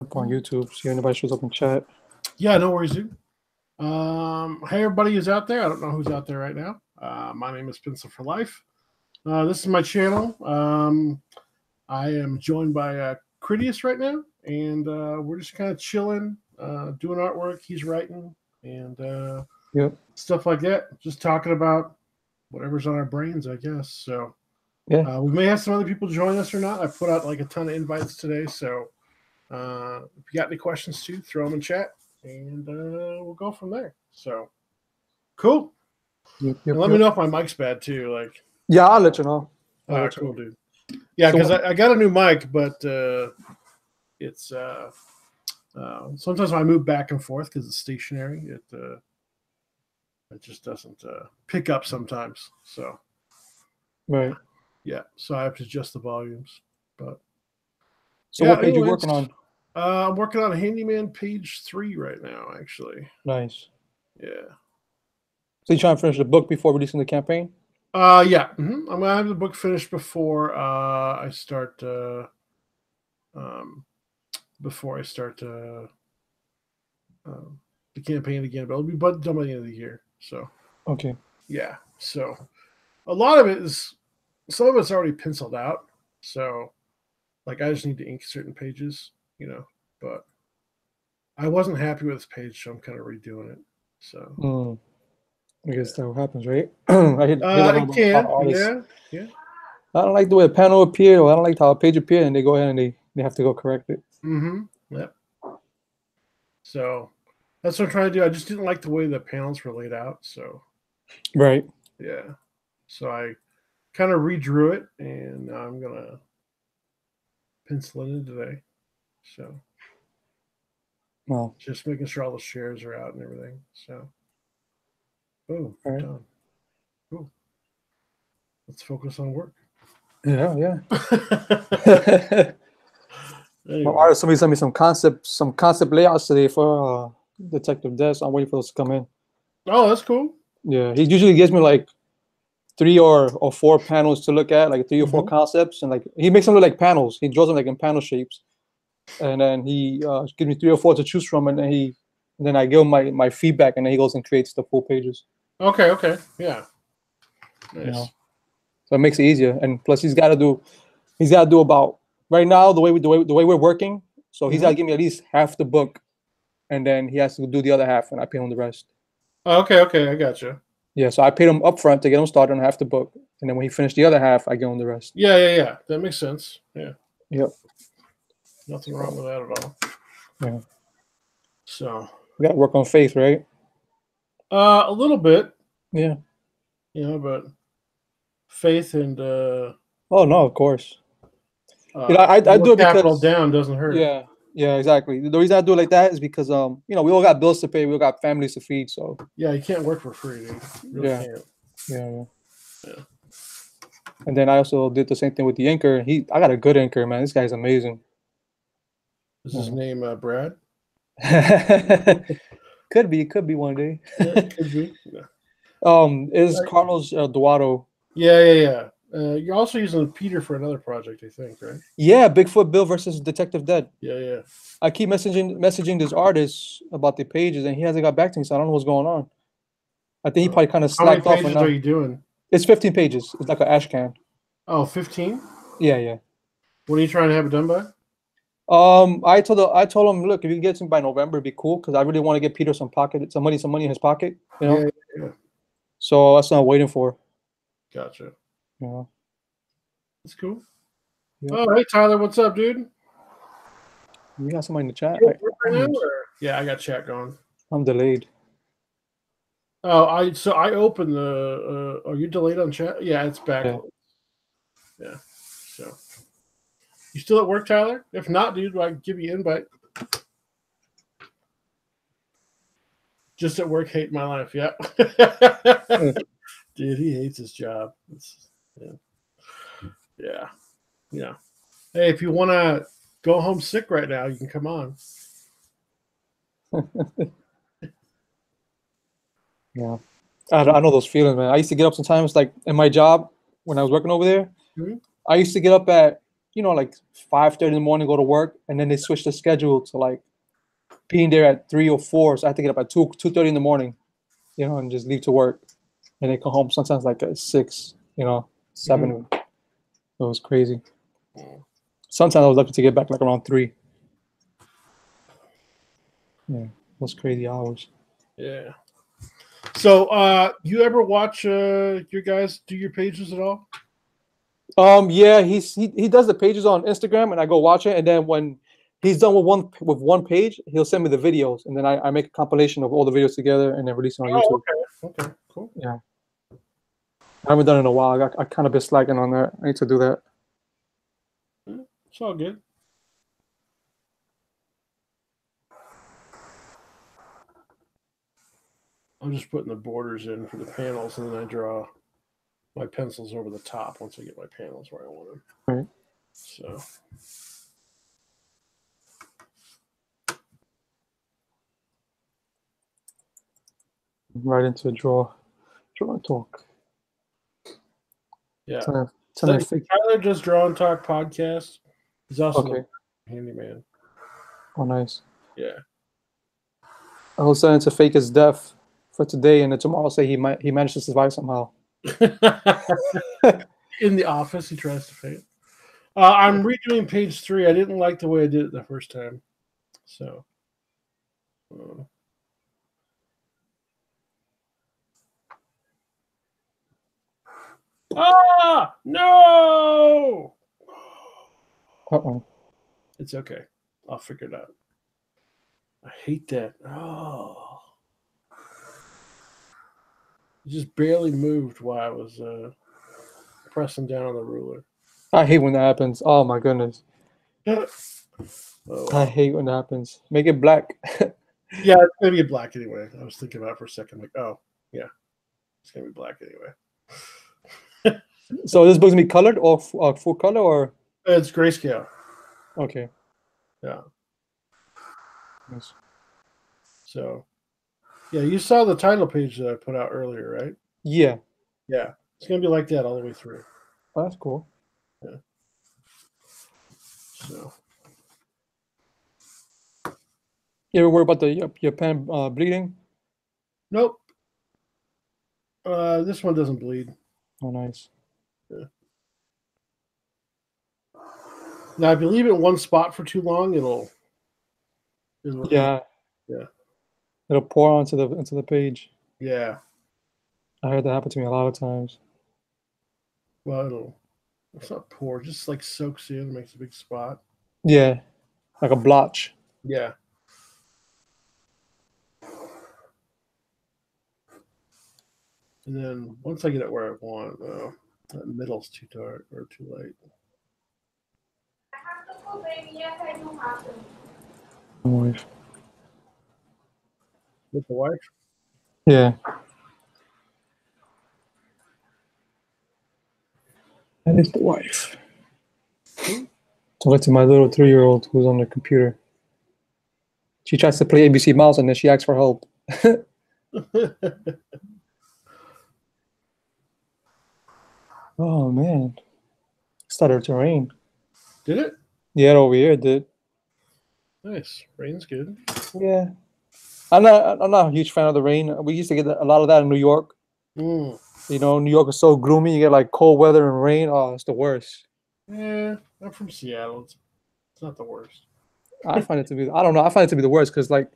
up on YouTube. See if anybody shows up in chat. Yeah, no worries, dude. Hey, everybody who's out there. I don't know who's out there right now. My name is Pencil for Life. This is my channel. I am joined by Critias right now, and we're just kind of chilling, doing artwork. He's writing and stuff like that. Just talking about whatever's on our brains, I guess. So Yeah. we may have some other people join us or not. I put out like a ton of invites today, so if you got any questions too, throw them in chat, and we'll go from there. So cool. Yep, And let me know if my mic's bad too. Like, yeah, I'll let you know. Cool, dude. Yeah, because I got a new mic, but it's sometimes when I move back and forth because it's stationary, it just doesn't pick up sometimes. So right. Yeah, so I have to adjust the volumes. But so what page are you working on? I'm working on Handyman page 3 right now, actually. Nice. Yeah. So you trying to finish the book before releasing the campaign? Yeah. Mm-hmm. I'm gonna have the book finished before I start. Before I start the campaign again, but it'll be done by the end of the year. So. Okay. Yeah. So a lot of it is, some of it's already penciled out. So, like, I just need to ink certain pages, but I wasn't happy with this page, so I'm kind of redoing it. So. I guess that happens, right? I don't like the way a panel appeared, or I don't like how a page appeared, and they go ahead and they have to go correct it. Yep. So that's what I'm trying to do. I just didn't like the way the panels were laid out. So. Right. Yeah. So I kind of redrew it, and now I'm gonna pencil it in today. So. Well. Just making sure all the shares are out and everything. So. Boom. Right. Done. Cool. Let's focus on work. Yeah. Anyway. My artist, somebody sent me some concept layouts today for Detective Desk. I'm waiting for those to come in. Oh, that's cool. Yeah, he usually gives me like 3 or 4 panels to look at, like 3 or 4 concepts, and like he makes them look like panels. He draws them like in panel shapes, and then he gives me 3 or 4 to choose from, and then I give him my feedback, and then he goes and creates the full pages. Okay, yeah, nice. So it makes it easier, and plus he's got to do about right now the way we're working. So he's got to give me at least half the book, and then he has to do the other half, and I pay him the rest. Okay, I gotcha. Yeah, so I paid him up front to get him started on half the book, and then when he finished the other half, I give him the rest. Yeah. That makes sense. Yeah. Yep. Nothing wrong with that at all. Yeah. So we got to work on faith, right? A little bit. Yeah. But faith and. Oh no, of course. I do it because down doesn't hurt. Yeah, exactly. The reason I do it like that is because we all got bills to pay, we all got families to feed, so. Yeah, you can't work for free, dude. You really can't. Yeah. And then I also did the same thing with the inker. I got a good inker, man. This guy's amazing. Is his name Brad? Could be one day. Could be. Is Carlos Duato. Yeah. You're also using Peter for another project, I think, right? Yeah, Bigfoot Bill versus Detective Dead. Yeah. I keep messaging this artist about the pages, and he hasn't got back to me, so I don't know what's going on. I think he probably kind of slacked off. How many pages are you doing? It's 15 pages. It's like an ash can. Oh, 15? Yeah. What are you trying to have it done by? I told him, look, if you can get it by November, it'd be cool, because I really want to get Peter some money in his pocket, Yeah. So that's what I'm waiting for. Gotcha. Yeah. That's cool. Yeah. Oh, hey Tyler, what's up, dude? You got somebody in the chat? Yeah, I got chat going. I'm delayed. Oh, I opened the. Are you delayed on chat? Yeah, it's back. Yeah. So, you still at work, Tyler? If not, dude, I can give you an invite. Just at work, hate my life. Yeah. Dude, he hates his job. Yeah. Hey, if you want to go home sick right now, you can come on. Yeah. I know those feelings, man. I used to get up sometimes, like in my job when I was working over there. I used to get up at like 5:30 in the morning, go to work, and then they switch the schedule to like being there at 3 or 4. So I have to get up at 2:30 in the morning, and just leave to work, and then come home sometimes like at 6, 7. It was crazy. Sometimes I was lucky to get back like around 3. Yeah, those crazy hours. Yeah. So, you ever watch your guys do your pages at all? Yeah, he does the pages on Instagram, and I go watch it, and then when he's done with one page, he'll send me the videos, and then I make a compilation of all the videos together and then release it on YouTube. Okay, cool. Yeah, I haven't done it in a while. I kind of been slacking on that. I need to do that. It's all good. I'm just putting the borders in for the panels, and then I draw my pencils over the top once I get my panels where I want them. Right. So. Right into a draw and talk. Yeah. Tyler does Draw and Talk podcast. He's also okay. the handyman. Oh, nice. Yeah. I was starting to fake his death for today, and then tomorrow say he managed to survive somehow. In the office, he tries to fake. I'm redoing page 3. I didn't like the way I did it the first time, so. No! Uh-oh. It's okay. I'll figure it out. I hate that. Oh. It just barely moved while I was pressing down on the ruler. I hate when that happens. Oh my goodness. Oh, wow. I hate when that happens. Make it black. Yeah, it's gonna be black anyway. I was thinking about it for a second, like, oh yeah, it's gonna be black anyway. So this book's gonna be colored or full color or? It's grayscale. Okay. Yeah. Nice. So, yeah, you saw the title page that I put out earlier, right? Yeah. Yeah, it's gonna be like that all the way through. Oh, that's cool. Yeah. So. You ever worry about your pen bleeding? Nope. This one doesn't bleed. Oh, nice. Yeah. Now, if you leave it in one spot for too long, it'll yeah. It'll pour onto the page. Yeah. I heard that happen to me a lot of times. Well, it's not pour, just like soaks in, makes a big spot. Yeah, like a blotch. Yeah. And then once I get it where I want, that middle's too dark or too light. Wife. With the wife? Yeah. That is the wife. Talking to my little 3-year-old who's on the computer. She tries to play ABC Mouse and then she asks for help. Oh man, it started to rain. Did it? Yeah, over here it did. Nice. Rain's good. Yeah, I'm not a huge fan of the rain. We used to get a lot of that in New York. Mm. New York is so gloomy. You get like cold weather and rain. Oh, it's the worst. Yeah, I'm from Seattle. It's not the worst. I find it to be. I don't know. I find it to be the worst because, like,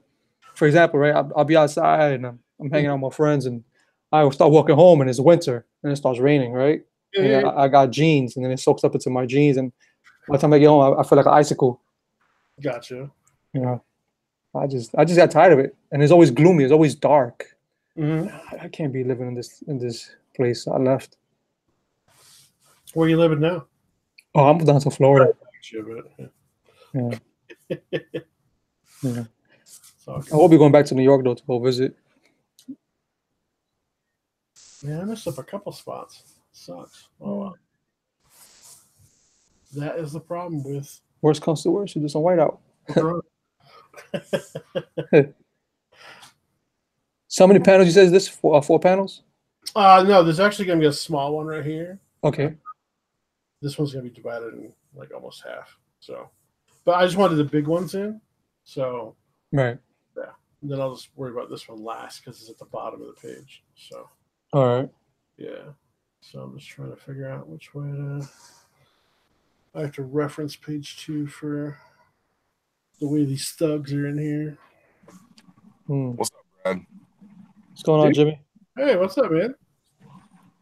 for example, right? I'll be outside and I'm hanging out with my friends, and I will start walking home, and it's winter, and it starts raining, right? Yeah. I got jeans, and then it soaks up into my jeans, and by the time I get home, I feel like an icicle. Gotcha. I just got tired of it, and it's always gloomy. It's always dark. Mm-hmm. I can't be living in this place. I left. Where are you living now? Oh, I'm down to Florida. Yeah. Yeah. I will be going back to New York though to go visit. Yeah, I messed up a couple spots. Sucks. Oh well. That is the problem with. Worst comes to worst, you do some whiteout. So many panels? You said is this 4 panels? No, there's actually going to be a small one right here. Okay. This one's going to be divided in like almost half. So, but I just wanted the big ones in. So Right. yeah, and then I'll just worry about this one last because it's at the bottom of the page. So All right. yeah. So I'm just trying to figure out which way to. I have to reference page 2 for the way these thugs are in here. What's up, Brad? What's going on, Jimmy? Hey, what's up, man?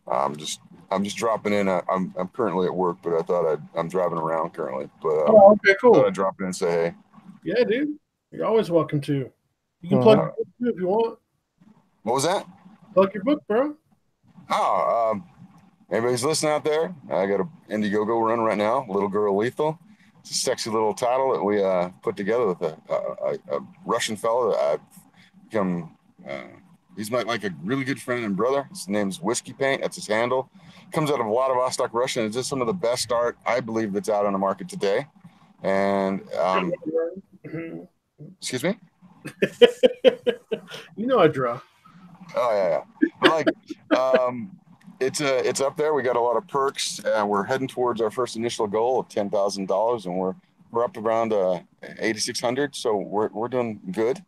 I'm just dropping in. I'm currently at work, but I'm driving around currently. But Oh, okay, thought cool. I'd drop in and say hey. Yeah, dude. You're always welcome to. You can plug your book too if you want. What was that? Plug your book, bro. Oh, anybody's listening out there? I got a Indiegogo run right now. Little Girl Lethal. It's a sexy little title that we put together with a Russian fellow that I've become. He's like a really good friend and brother. His name's Whiskey Paint. That's his handle. Comes out of Vladivostok, Russia. And it's just some of the best art I believe that's out on the market today. And excuse me. You know I draw. Oh yeah. But like, it's up there. We got a lot of perks. We're heading towards our first initial goal of $10,000, and we're up around 8,600. So we're doing good.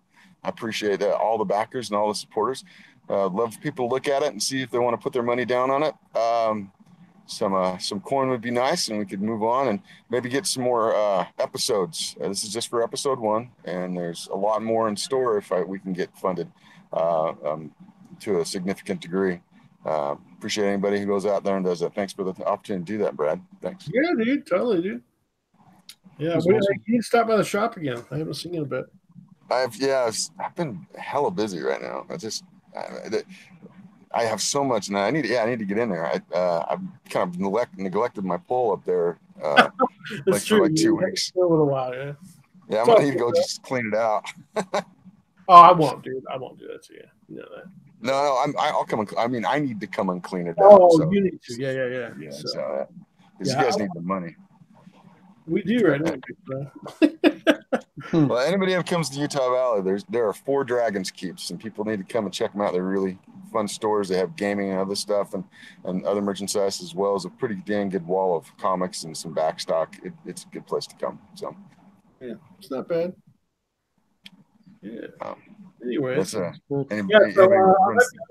I appreciate all the backers and all the supporters. Love people to look at it and see if they want to put their money down on it. Some coin would be nice, and we could move on and maybe get some more episodes. This is just for episode 1, and there's a lot more in store if we can get funded to a significant degree. Appreciate anybody who goes out there and does that. Thanks for the opportunity to do that, Brad. Thanks. Yeah, dude. Totally, dude. Yeah, That's you awesome. need to stop by the shop again. I haven't seen you in a bit. I've been hella busy right now. I have so much, and I need to get in there. I've kind of neglected my pole up there, It's for true. like 2 weeks. For a little while, yeah. Yeah, I'm gonna need to go just clean it out. Oh, I won't, dude. I won't do that to you. You know that. No, I'll come. I need to come and clean it Oh, out. So, you need to. Yeah. yeah. So, So, because you guys need the money. we do right now. Well, anybody who comes to Utah Valley, there are 4 Dragons Keeps, and people need to come and check them out. They're really fun stores. They have gaming and other stuff, and other merchandise, as well as a pretty dang good wall of comics and some backstock. It's a good place to come. So Yeah, it's not bad. Yeah. Anyways, I'm anybody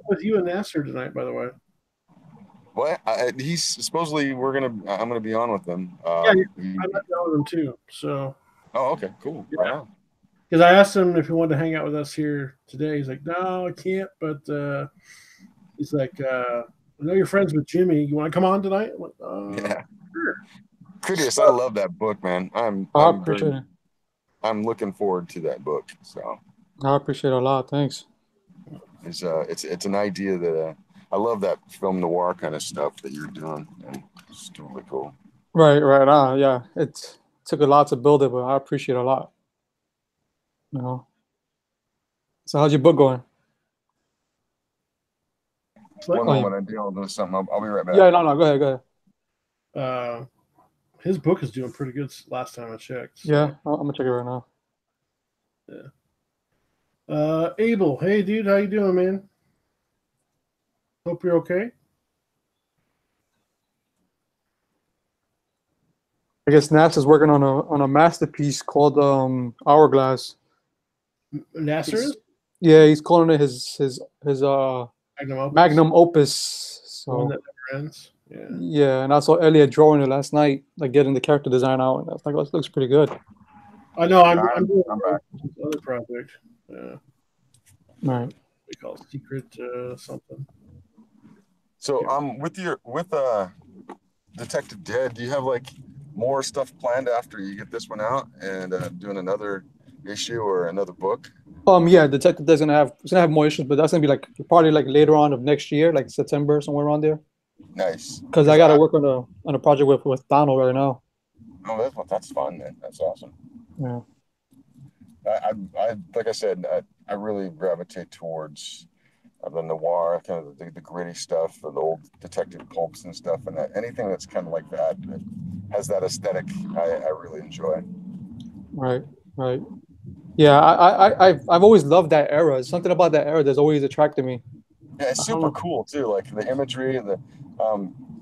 with you and Nasser tonight, by the way. what? He's supposedly I'm gonna be on with them. I'm not down with him too. So. Oh, okay, cool. Yeah. Right on. Because I asked him if he wanted to hang out with us here today. He's like, no, I can't. But he's like, I know you're friends with Jimmy. You want to come on tonight? I'm like, Yeah. Sure. Critias, I love that book, man. I appreciate it. I'm looking forward to that book. So I appreciate it a lot. Thanks. It's an idea that I love that film noir kind of stuff that you're doing, and it's totally cool. Right. Yeah. It took a lot to build it, but I appreciate it a lot. You know. So how's your book going? One moment, I'm dealing with something. I'll be right back. Yeah. No. Go ahead. His book is doing pretty good last time I checked. So. Yeah. I'm gonna check it right now. Yeah. Abel, hey dude, how you doing, man? Hope you're okay. I guess NASA's working on a masterpiece called Hourglass. Nasser? Yeah, he's calling it his magnum opus. So one that never ends. Yeah, and I saw Elliot drawing it last night, like getting the character design out, and I was like, "This looks pretty good." I know. I'm doing back. This other project. Yeah. Right. We call it Secret something. So with Detective Dead, do you have like more stuff planned after you get this one out and doing another issue or another book? Yeah, Detective Dead's gonna have more issues, but that's gonna be like probably like later on of next year, like September, somewhere around there. Nice. Because I gotta work on a project with Donald right now. Oh, that's fun, man. That's awesome. Yeah. I like I said, I really gravitate towards the noir, kind of the gritty stuff, the old detective pulps and stuff, and anything that's kind of like that has that aesthetic. I really enjoy. Right. Yeah, I've always loved that era. Something about that era that's always attracted me. Yeah, it's super cool too. Like the imagery and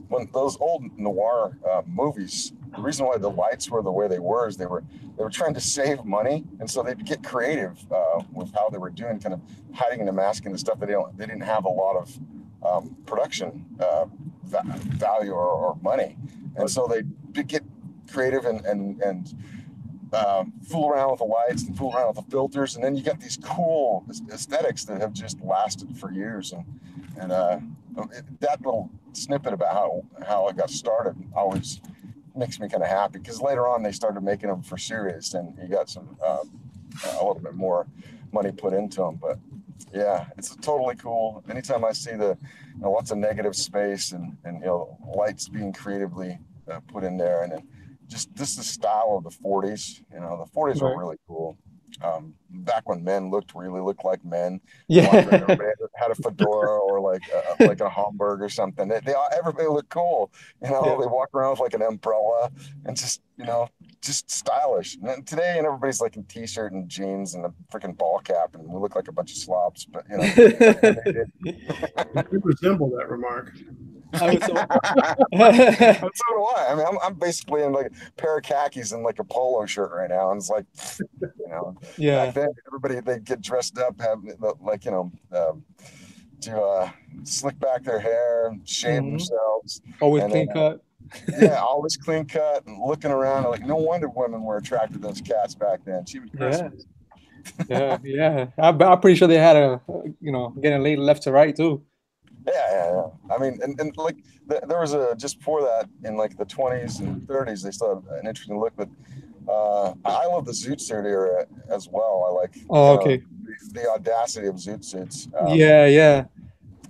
when those old noir movies the reason why the lights were the way they were is they were trying to save money, and so they'd get creative with how they were doing, kind of hiding and masking the stuff that they didn't have a lot of production value or money, and so they get creative and fool around with the lights and fool around with the filters, and then you get these cool aesthetics that have just lasted for years. And that little snippet about how it got started always makes me kind of happy, because later on they started making them for serious, and you got some a little bit more money put into them. But yeah, it's totally cool. Anytime I see lots of negative space and lights being creatively put in there, and then just this is the style of the 40s. The 40s were really cool. Back when men really looked like men. Yeah. Everybody had a fedora or like a Homburg or something. Everybody looked cool. They walk around with like an umbrella and just stylish. And then today, and everybody's like in t-shirt and jeans and a freaking ball cap, and we look like a bunch of slobs. But You resemble that remark. I mean, so do I. I mean, I'm basically in like a pair of khakis and like a polo shirt right now, and it's like, yeah. Back then everybody, they get dressed up, have like to slick back their hair, shave themselves, always clean cut. Yeah, always clean cut, and looking around like, no wonder women were attracted to those cats back then. She was Christmas. Yeah. I'm pretty sure they had getting laid left to right too. Yeah. I mean, and like there was just before that in like the 20s and 30s, they still have an interesting look. But I love the zoot suit era as well. I like the audacity of zoot suits. Yeah.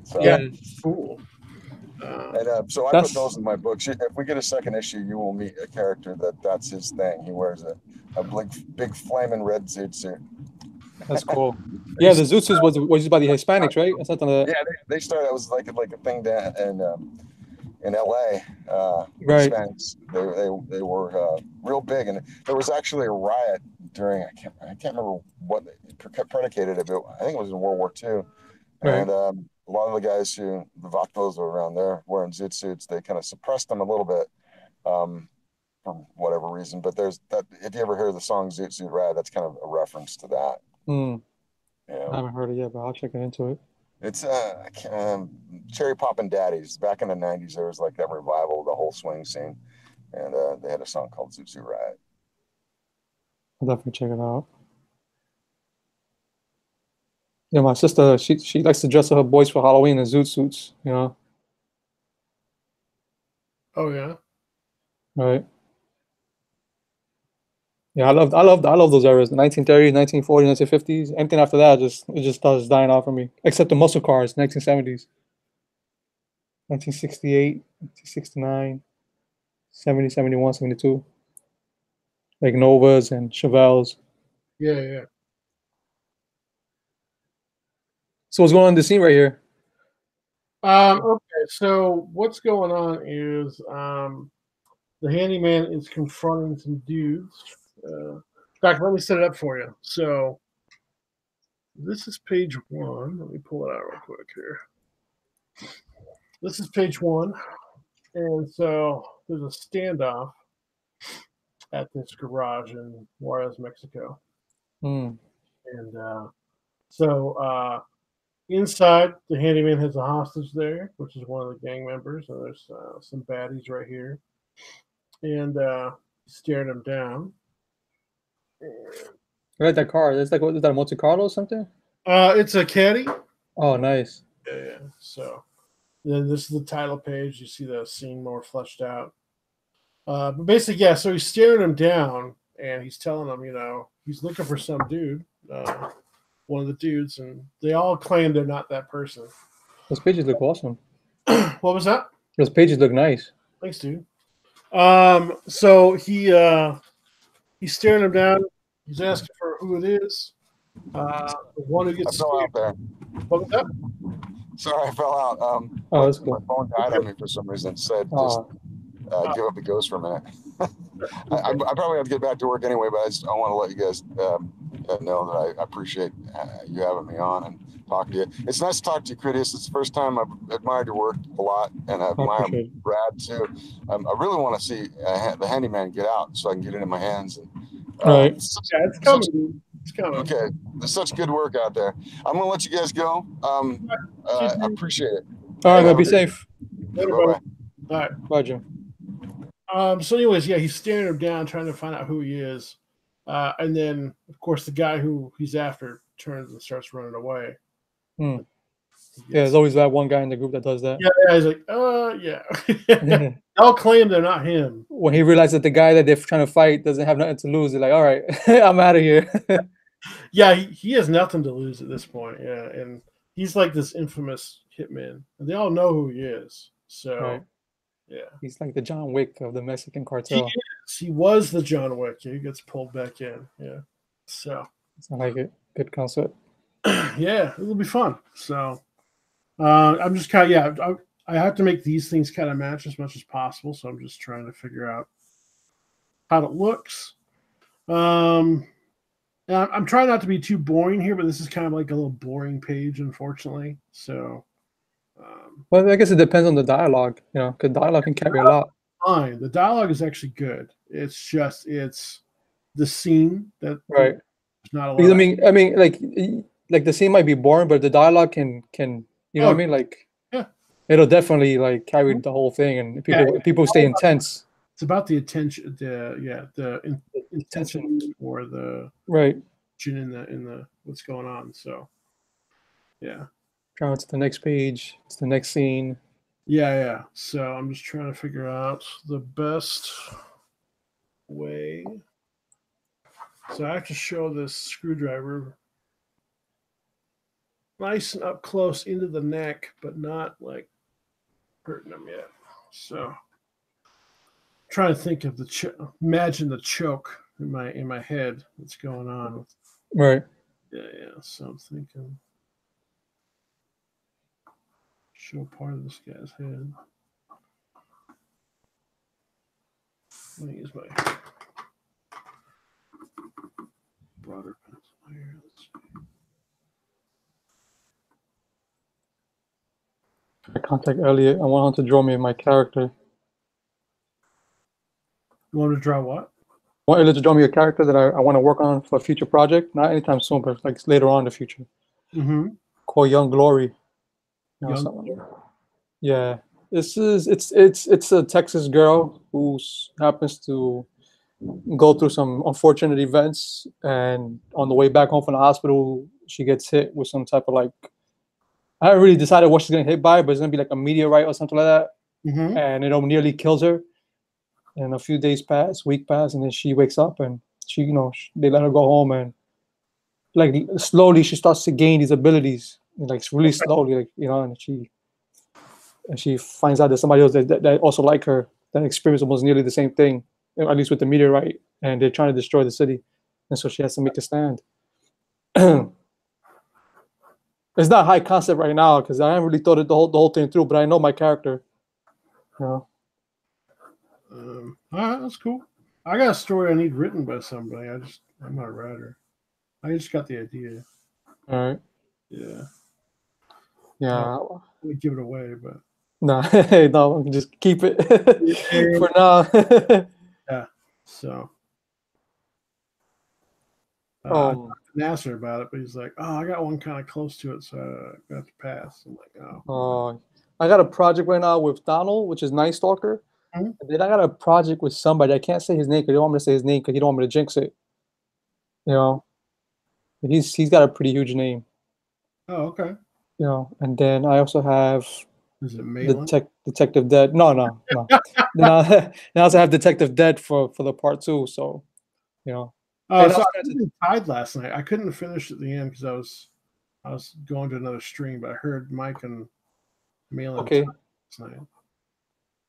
So, yeah, cool. And so I put those in my books. If we get a second issue, you will meet a character that's his thing. He wears a big flaming red zoot suit. That's cool. Yeah, the zoot suits was used by the Hispanics, right? Or something like that. Yeah, they started. It was like a thing down in LA. Right. Hispanics, they were real big, and there was actually a riot during I can't remember what they predicated it, but I think it was in World War II. Right. And a lot of the guys the vatos were around there wearing zoot suits, they kind of suppressed them a little bit for whatever reason. But there's that. If you ever hear the song "Zoot Suit Ride," that's kind of a reference to that. I haven't heard it yet, but I'll check into it. It's Cherry Poppin' Daddies. Back in the 90s, there was like that revival of the whole swing scene, and they had a song called "Zoot Suit Ride." I'll definitely check it out. Yeah, my sister, she likes to dress up her boys for Halloween in zoot suits, Oh yeah. Right. Yeah, I love those eras, the 1930s, 1940s, 1950s. Anything after that, it just starts dying off for me. Except the muscle cars, 1970s, 1968, 1969, 70, 71, 72. Like Novas and Chevelles. Yeah. So what's going on in the scene right here? Okay, so what's going on is the handyman is confronting some dudes. In fact, let me set it up for you. So this is page 1. Let me pull it out real quick here. This is page 1. And so there's a standoff at this garage in Juarez, Mexico. And so inside, the handyman has a hostage there, which is one of the gang members. And there's some baddies right here. And staring him down. Right, that car. Is that a Monte Carlo or something? It's a caddy. Oh, nice. Yeah. So then this is the title page. You see the scene more fleshed out. But basically, yeah. So he's staring him down, and he's telling him, he's looking for some dude, one of the dudes, and they all claim they're not that person. Those pages look awesome. What was that? Those pages look nice. Thanks, dude. So he's staring him down. He's asking for who it is. The one who gets out there. What was that? Sorry, I fell out. That's cool. My phone died on me for some reason. It said give up the ghost for a minute. I probably have to get back to work anyway, but I want to let you guys know that I appreciate you having me on and talk to you. It's nice to talk to you, Critias. It's the first time I've admired your work a lot, and I admire Brad too. I really want to see the Handyman get out so I can get it in my hands. And, right. It's coming. It's coming. Okay, there's such good work out there. I'm gonna let you guys go. I appreciate it. All right, man. Be safe. Later, Bye-bye. All right. Bye, Jim. So, anyways, yeah, he's staring him down, trying to find out who he is, and then, of course, the guy who he's after turns and starts running away. Yeah, there's always that one guy in the group that does that. Yeah, he's like, yeah. They'll claim they're not him. When he realizes that the guy that they're trying to fight doesn't have nothing to lose, they're like, all right, I'm out of here. Yeah, he has nothing to lose at this point. Yeah, and he's like this infamous hitman, and they all know who he is. So, right. Yeah, he's like the John Wick of the Mexican cartel. He was the John Wick. He gets pulled back in. Yeah, so I like it. Good concept. Yeah, it'll be fun. So, I'm just kind of I have to make these things kind of match as much as possible. So I'm just trying to figure out how it looks. And I'm trying not to be too boring here, but this is kind of like a little boring page, unfortunately. So, well, I guess it depends on the dialogue, because dialogue can carry a lot. Fine, the dialogue is actually good. It's just the scene that right. There's not a lot. Because, I mean, like the scene might be boring, but the dialogue can you know what I mean? Like, yeah, it'll definitely like carry the whole thing, and people stay intense. It's about the attention, the intention or the right in the what's going on. So, yeah. Now it's the next page. It's the next scene. Yeah. So I'm just trying to figure out the best way. So I have to show this screwdriver nice and up close into the neck, but not like hurting them yet. So trying to think of imagine the choke in my head that's going on. Right. Yeah. So I'm thinking show part of this guy's head. Let me use my broader pencil here. Let's see. I contact Elliot. I want him to draw me my character. You want to draw what? I want Elliot to draw me a character that I want to work on for a future project. Not anytime soon, but like later on in the future. Mm-hmm. Called Young Glory. Yeah. It's a Texas girl who happens to go through some unfortunate events, and on the way back home from the hospital, she gets hit with some type of like, I haven't really decided what she's gonna hit by, but it's gonna be like a meteorite or something like that. Mm-hmm. And it nearly kills her. And a few days pass, week pass, and then she wakes up, and she, they let her go home, and like slowly she starts to gain these abilities, like really slowly, like and she finds out that somebody else that also like her that experienced almost nearly the same thing, at least with the meteorite, and they're trying to destroy the city, and so she has to make a stand. It's not high concept right now because I haven't really thought the whole thing through, but I know my character. All right, that's cool. I got a story I need written by somebody. I'm not a writer. I just got the idea. All right. Yeah. I would give it away, but no, just keep it for now. Yeah. So. I Oh, talked to Nasser about it, but he's like, "Oh, I got one kind of close to it, so I got to pass." I'm like, "Oh." I got a project right now with Donald, which is Night Stalker. Mhm. And then I got a project with somebody. I can't say his name because he don't want me to say his name because he don't want me to jinx it. But he's got a pretty huge name. Oh, okay. And then I also have Is it Malin? Detective Dead. No. Then I also have Detective Dead for the part 2. So, Oh, so I was tied last night. I couldn't finish at the end because I was going to another stream, but I heard Mike and Malin okay. last night.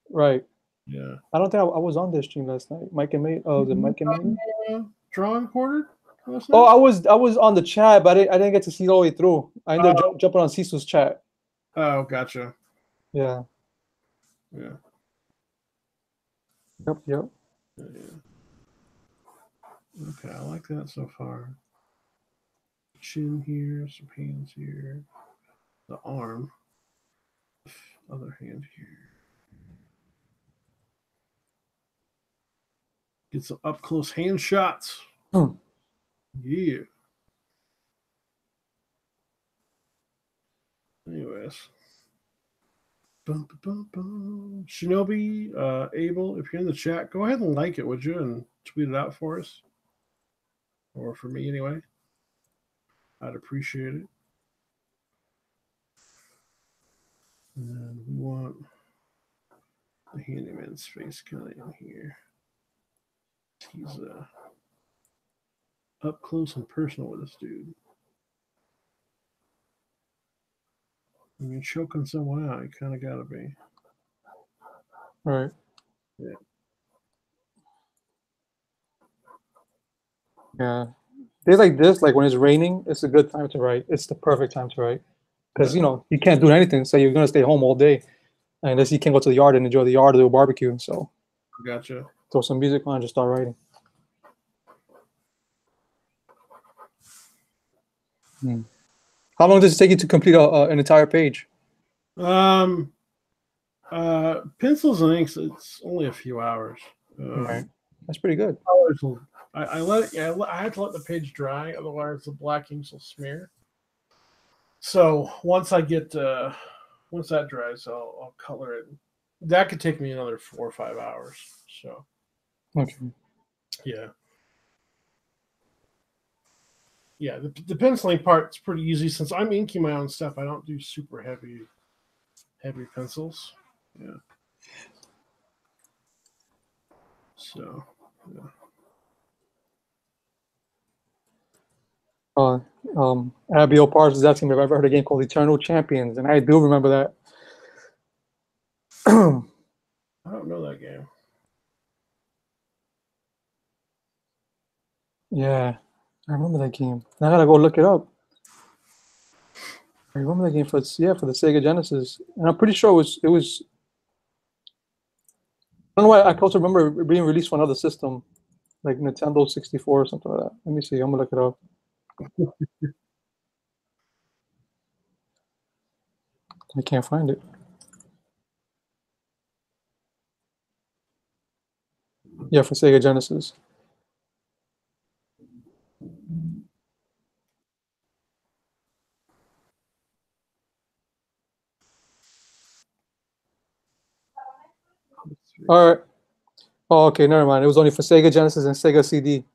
Right. Yeah. I don't think I was on this stream last night. Mike and May. Oh, was it Mike and May? Drawn quartered last night? Oh, I was on the chat, but I didn't get to see it all the way through. I ended up jumping on Cecil's chat. Oh, gotcha. Yeah. Yeah. Yep. Yeah. Okay, I like that so far. Chin here, some hands here, the arm, other hand here. Get some up close hand shots. Hmm. Yeah. Anyways. Bum, bum, bum. Shinobi, Abel, if you're in the chat, go ahead and like it, would you? And tweet it out for us. Or for me anyway. I'd appreciate it. And we want the handyman's face kind of in here. He's up close and personal with this dude. When you're choking someone out, you kind of gotta be. Right. Yeah. Yeah. Days like this, like when it's raining, it's a good time to write. It's the perfect time to write. Because, you know, you can't do anything. So you're going to stay home all day. Unless you can't go to the yard and enjoy the yard or do a barbecue. So Gotcha. throw some music on and just start writing. How long does it take you to complete an entire page? Pencils and inks, it's only a few hours. Right. That's pretty good. I let it. I had to let the page dry, otherwise the black inks will smear. So once I get once that dries, I'll color it. That could take me another 4 or 5 hours. So Okay. yeah. Yeah, the penciling part's pretty easy since I'm inking my own stuff. I don't do super heavy pencils. Yeah. So, yeah. Abiel Parks is asking me if I've ever heard a game called Eternal Champions, and I do remember that. I don't know that game. Yeah, I remember that game. Now I gotta go look it up. I remember that game for the Sega Genesis, and I'm pretty sure it was. I don't know why I also remember it being released for another system, like Nintendo 64 or something like that. Let me see. I'm gonna look it up. I can't find it. Yeah, for Sega Genesis. All right. Oh, okay. Never mind. It was only for Sega Genesis and Sega CD.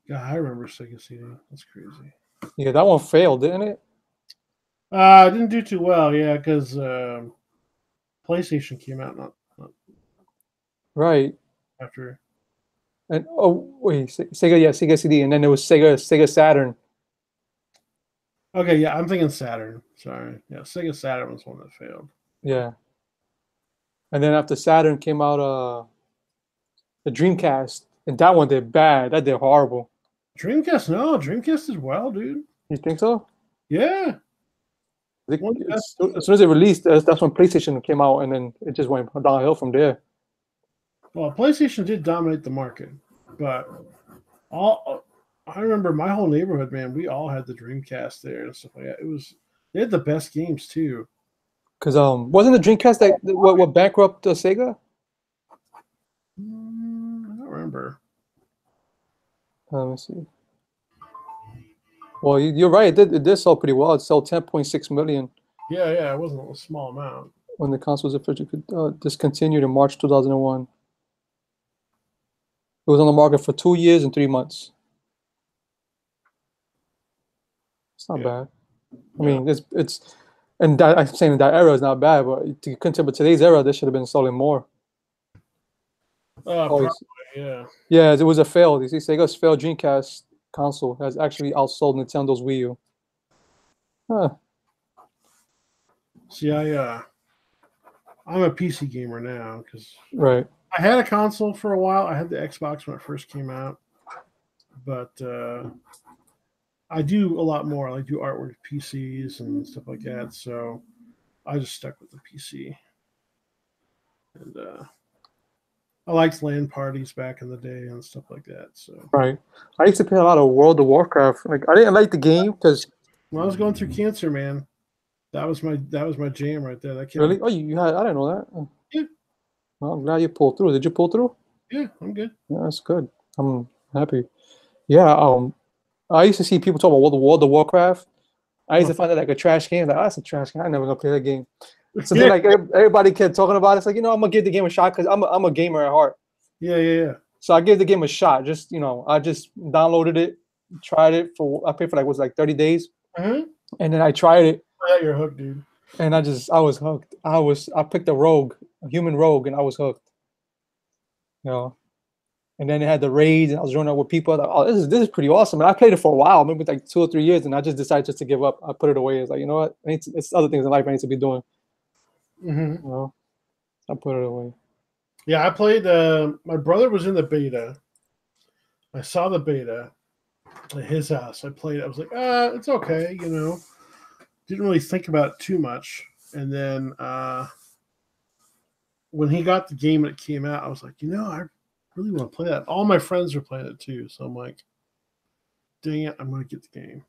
Yeah, I remember Sega CD. That's crazy. Yeah, that one failed, didn't it? Didn't do too well. Yeah, because PlayStation came out not Right. after. And oh wait, Sega CD, and then there was Sega Saturn. Okay, yeah, I'm thinking Saturn. Sorry, yeah, Sega Saturn was one that failed. Yeah. And then after Saturn came out, the Dreamcast, and that one did bad. That did horrible. Dreamcast did well, dude. You think so? Yeah. As soon as it released, that's when PlayStation came out, and then it just went downhill from there. Well, PlayStation did dominate the market, but I remember my whole neighborhood, man. We all had the Dreamcast there and stuff like that. They had the best games too. Because wasn't the Dreamcast that what bankrupt Sega? I don't remember. Let me see. Well, you're right. It did sell pretty well. It sold 10.6 million. Yeah, it wasn't a small amount. When the console was officially discontinued in March 2001. It was on the market for 2 years and 3 months. It's not bad. I mean, it's and that, I'm saying that era is not bad, but to consider today's era, they should have been selling more. Probably, yeah. Yeah, it was a failed. You see, Sega's failed Dreamcast console has actually outsold Nintendo's Wii U. Huh. See, I'm a PC gamer now because Right. I had a console for a while. I had the Xbox when it first came out, but I do a lot more. I do artwork with PCs and stuff like that. So I just stuck with the PC. And I liked LAN parties back in the day and stuff like that. So Right. I used to play a lot of World of Warcraft. Like I didn't like the game because when I was going through cancer, man, that was my jam right there. That kept me. really. Oh, you had. I didn't know that. Oh, Yeah, well, I'm glad you pulled through. Did you pull through? yeah, I'm good. Yeah, that's good. I'm happy. Yeah. I used to see people talk about World of Warcraft. I used to find it like a trash game. Like, oh, that's a trash game. I never gonna play that game. So then, Yeah, like everybody kept talking about it. It's like, I'm gonna give the game a shot because I'm a gamer at heart. yeah. So I gave the game a shot. Just I just downloaded it, tried it I paid for like 30 days, Uh-huh. and then I tried it, Yeah, you're hooked, dude. and I was hooked. I picked a human rogue, and I was hooked. You know, and then it had the raids, and I was running up with people. I was like, oh, this is pretty awesome. And I played it for a while, maybe like 2 or 3 years, and I just decided just to give up. I put it away. It's like, you know what? It's other things in life I need to be doing. Mm-hmm. You know, I put it away. Yeah, I played. My brother was in the beta. I saw the beta at his house. I played it. I was like, it's okay, Didn't really think about it too much. And then when he got the game and it came out, I was like, I really want to play that. All my friends were playing it too. So I'm like, dang it, I'm going to get the game.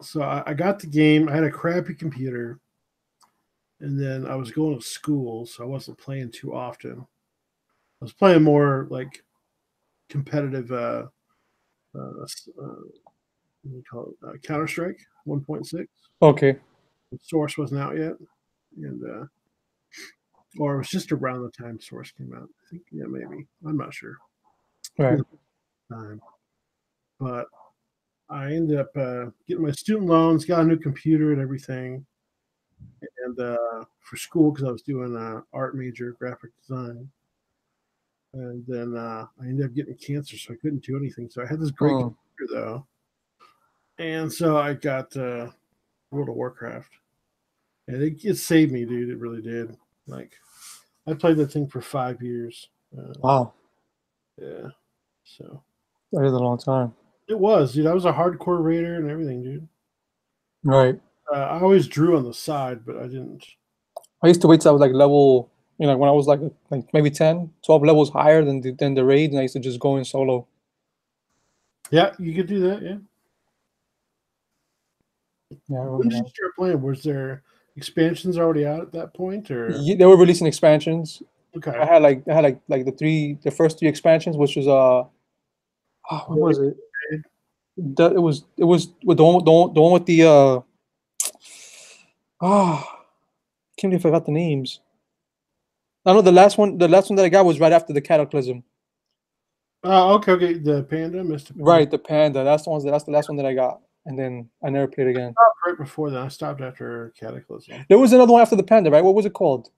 So I got the game. I had a crappy computer. And then I was going to school, so I wasn't playing too often. I was playing more like competitive what do you call it? Counter-Strike 1.6. Okay. Source wasn't out yet. And or it was just around the time Source came out. I think, yeah, maybe. I'm not sure. Right. But I ended up getting my student loans, got a new computer and everything. And for school, because I was doing an art major, graphic design. And then I ended up getting cancer, so I couldn't do anything. So I had this great computer, though. And so I got World of Warcraft. And it saved me, dude. It really did. Like, I played that thing for 5 years. Wow. Yeah. So. That is a long time. It was, dude. I was a hardcore raider and everything, dude. Right. I always drew on the side, but I didn't. I used to wait till I was like level, when I was like maybe 10, 12 levels higher than the raid, and I used to just go in solo. Yeah, you could do that, yeah. Yeah, I remember When did you that. start playing? Was there expansions already out at that point, or? Yeah, they were releasing expansions. Okay. I had like the first 3 expansions, which was what was it? It was with the one with the can't believe I forgot the names. I know the last one that I got was right after the Cataclysm. Oh, okay. The Panda, Mr. Panda. Right, the Panda. That's the last one that I got, and then I never played again. I stopped right before that. I stopped after Cataclysm. There was another one after the Panda, right? What was it called?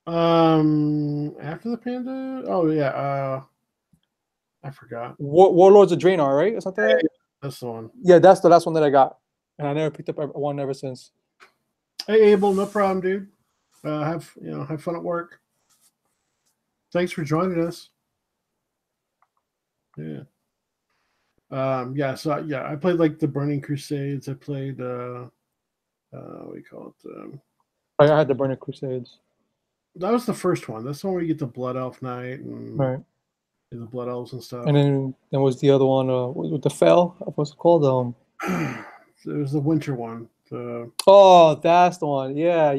After the Panda? Oh yeah. I forgot. Warlords of Draenor, right? Or something like that? That's the one. Yeah, that's the last one that I got, and I never picked up one ever since. Hey Abel, no problem, dude. Have fun at work. Thanks for joining us. Yeah. I played like the Burning Crusades. I played what do you call it? I had the Burning Crusades. That was the first one. That's the one where you get the Blood Elf Knight and Right. The Blood Elves and stuff. And then there was the other one, with the Fell. What's it called? It was the winter one. Oh, that's the one. Yeah.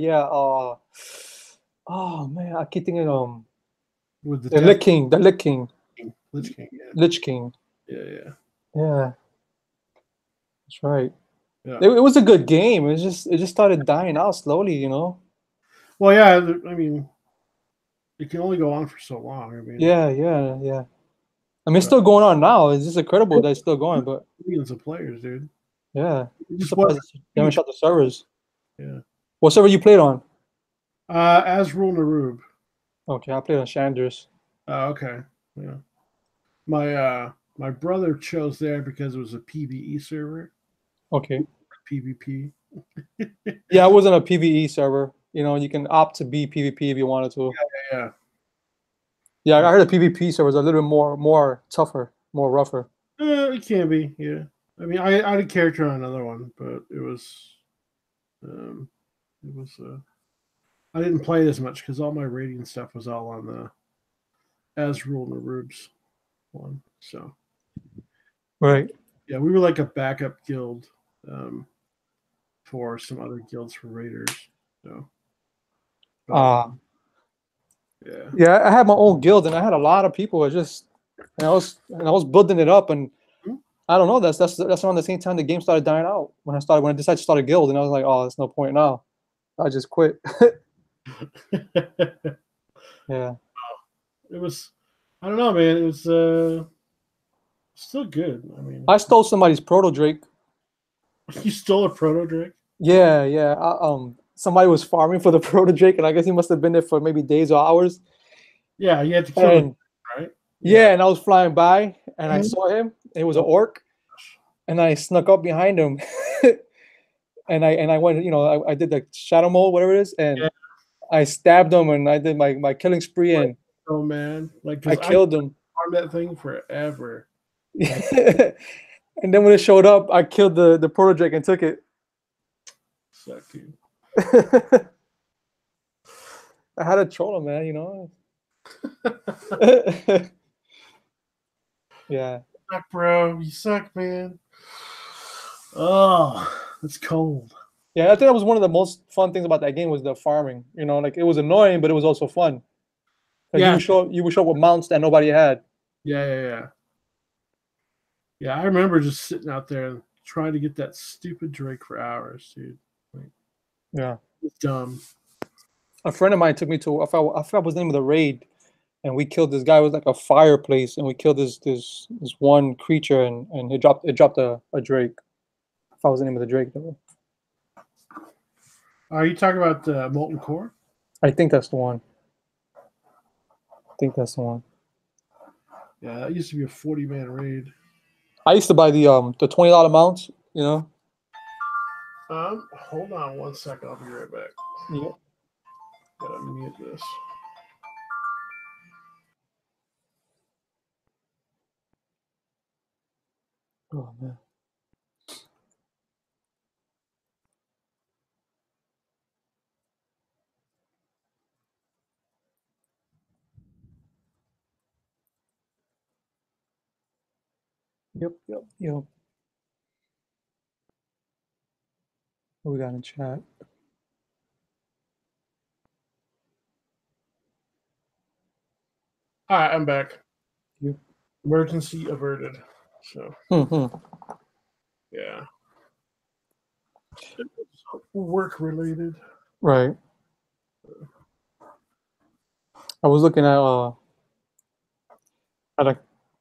Oh man, I keep thinking With the Lich King. Lich King. Yeah. Lich King. Yeah. Yeah. That's right. Yeah. It was a good game. It just started dying out slowly, Well, yeah. I mean, it can only go on for so long. I mean. Yeah. I mean, it's still going on now. It's just incredible that it's still going. But millions of players, dude. yeah, Just they haven't shut the servers. Yeah. What server you played on? Azrul Narub. Okay, I played on Chandras. Okay. Yeah. My brother chose there because it was a PvE server. Okay. PvP. Yeah, I wasn't a PvE server. You can opt to be PvP if you wanted to. Yeah. Yeah, I heard the PvP server is a little bit more tougher, more rougher. It can be, yeah. I mean, I had a character on another one, but it was It was. I didn't play it as much because all my raiding stuff was all on the Azrael and the Rubes one. So Right. yeah, we were like a backup guild for some other guilds for raiders. So Uh, yeah. yeah, I had my own guild, and I had a lot of people. And I was building it up, and I don't know. That's around the same time the game started dying out. When I decided to start a guild, and I was like, oh, there's no point now. I just quit. Yeah. It was. I don't know, man. It was still good. I mean, I stole somebody's proto Drake. you stole a proto Drake. Yeah, yeah. Somebody was farming for the proto Drake, and I guess he must have been there for maybe days or hours. Yeah, you had to kill And him, right? yeah, and I was flying by, and I Mhm. saw him. It was an orc, and I snuck up behind him, and I went. I did the shadow mode, whatever it is, and Yeah. I stabbed him, and I did my killing spree, and Oh man, like I because I killed him. farmed that thing forever. And then when it showed up, I killed the proto Drake and took it. Suck, dude. I had to troll him, man. Yeah. Suck, bro. You suck, man. Oh, it's cold. Yeah, I think that was one of the most fun things about that game was the farming. Like it was annoying, but it was also fun. Like Yeah. you would show up with mounts that nobody had. Yeah. Yeah, I remember just sitting out there and trying to get that stupid Drake for hours, dude. Like, Yeah. it's dumb. A friend of mine took me to I forgot what was the name of the raid, and we killed this guy with like a fireplace, and we killed this one creature, and it dropped a Drake. I forgot what was the name of the Drake though. Are you talking about the Molten Core? I think that's the one. Yeah, that used to be a 40-man raid. I used to buy the $20 mounts, Hold on one second. I'll be right back. Yeah. Gotta mute this. Oh man. Yep. What we got in chat? All right, I'm back. Yep. Emergency averted. So yeah, work related. Right. I was looking at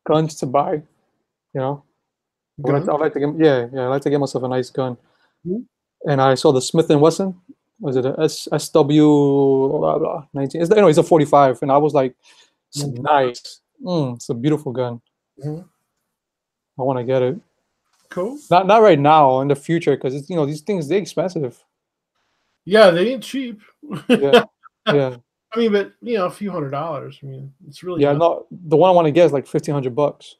guns to buy. Gun? I'd like to get I'd like to get myself a nice gun. Mhm. And I saw the Smith and Wesson. Was it a SW blah, blah, 19? It's a 45, and I was like, it's Mhm. nice. It's a beautiful gun. Mhm. I want to get it. Cool. Not right now, in the future, because it's these things they're expensive. Yeah, they ain't cheap. Yeah, yeah. I mean, but a few $100s. I mean, it's really Yeah, no, the one I want to get is like $1,500.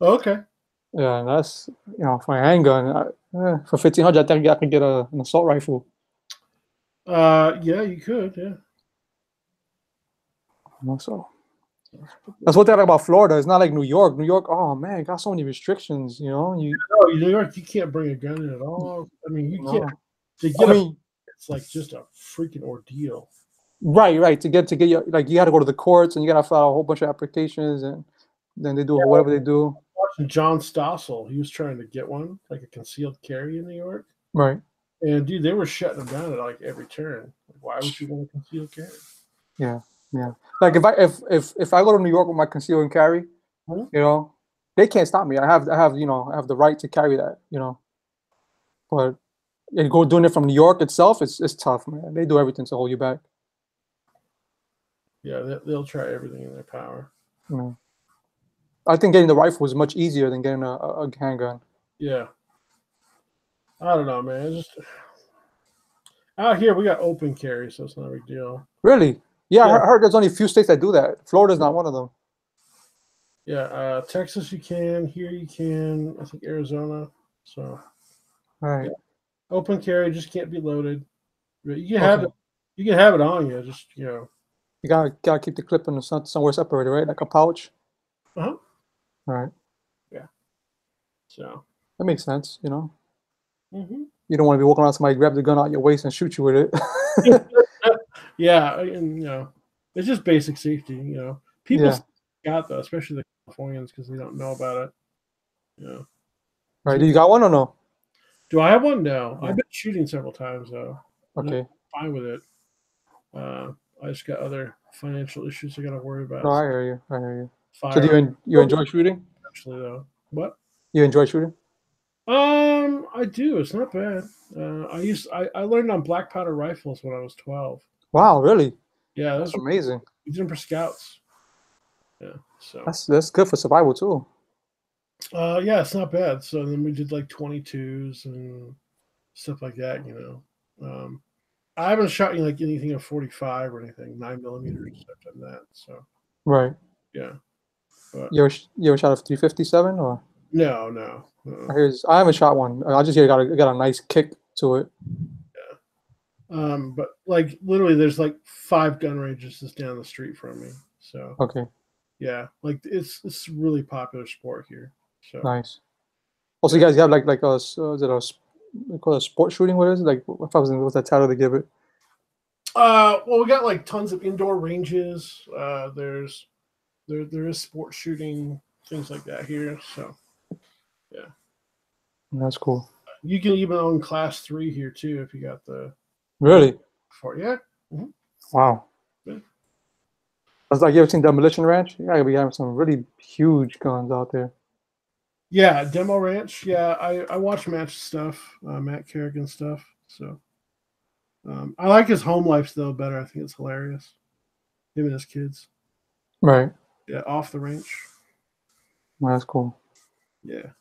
Oh, okay. Yeah, and that's for a handgun. For $1,500, I think I can get an assault rifle. Yeah, you could. Yeah. So that's what they like about Florida. It's not like New York. New York, oh man, got so many restrictions. No, New York, you can't bring a gun in at all. I mean, you can't. To get it's like just a freaking ordeal. Right. To get your, like, you got to go to the courts and you got to file a whole bunch of applications, and then they do whatever they do. Watching John Stossel, he was trying to get one, like a concealed carry in New York. Right. And dude, they were shutting him down at like every turn. Like, why would you want a concealed carry? Yeah. Like if I go to New York with my conceal and carry, they can't stop me. I have the right to carry that, But doing it from New York itself, it's tough, man. They do everything to hold you back. Yeah, they'll try everything in their power. Yeah. I think getting the rifle is much easier than getting a handgun. Yeah. I don't know, man. Just out here we got open carry, so it's not a big deal. Really? Yeah. I heard there's only a few states that do that. Florida's not one of them. Yeah, Texas you can, here you can, I think Arizona. So all right. Yeah. Open carry just can't be loaded. You can have Okay. it. You can have it on you. Just You gotta keep the clip in the somewhere separated, right? Like a pouch. uh-huh. All right. Yeah. So. That makes sense. You know, Mm-hmm. you don't want to be walking around somebody grab the gun out your waist and shoot you with it. Yeah, and it's just basic safety. People Yeah. got though, especially the Californians, because they don't know about it. Right. Do you got one or no? Do I have one? No. Yeah. I've been shooting several times though. And I'm Okay. fine with it. I just got other financial issues I got to worry No, about. I hear you. I hear you. So do Fire. you enjoy shooting? Actually, though, what? You enjoy shooting? I do. It's not bad. I learned on black powder rifles when I was 12. Wow, really? Yeah, That's those were amazing. we did them for scouts. Yeah. So. That's good for survival too. Yeah, it's not bad. So then we did like 22s and stuff like that. I haven't shot like anything of 45 or anything, 9 millimeters. I've done that. So Right. yeah, but You ever shot a 357 or? no. I haven't shot one. I just hear it got a nice kick to it. But like literally, there's like 5 gun ranges just down the street from me. So Okay. yeah, like it's really popular sport here. So Nice. Also, you guys have like a is it we call it sport shooting? What is it? Like if I was what's that title to give it? well, we got like tons of indoor ranges. There is sport shooting, things like that here. So yeah, That's cool. you can even own class 3 here too if you got the Really? for yeah. Wow. Yeah. That's like you ever seen Demolition Ranch? You gotta be having some really huge guns out there. Yeah, Demo Ranch. Yeah, I watch Matt's stuff, Matt Kerrigan stuff. So I like his home life though better. I think it's hilarious. Him and his kids. Right. Yeah, off the ranch. That's cool. Yeah.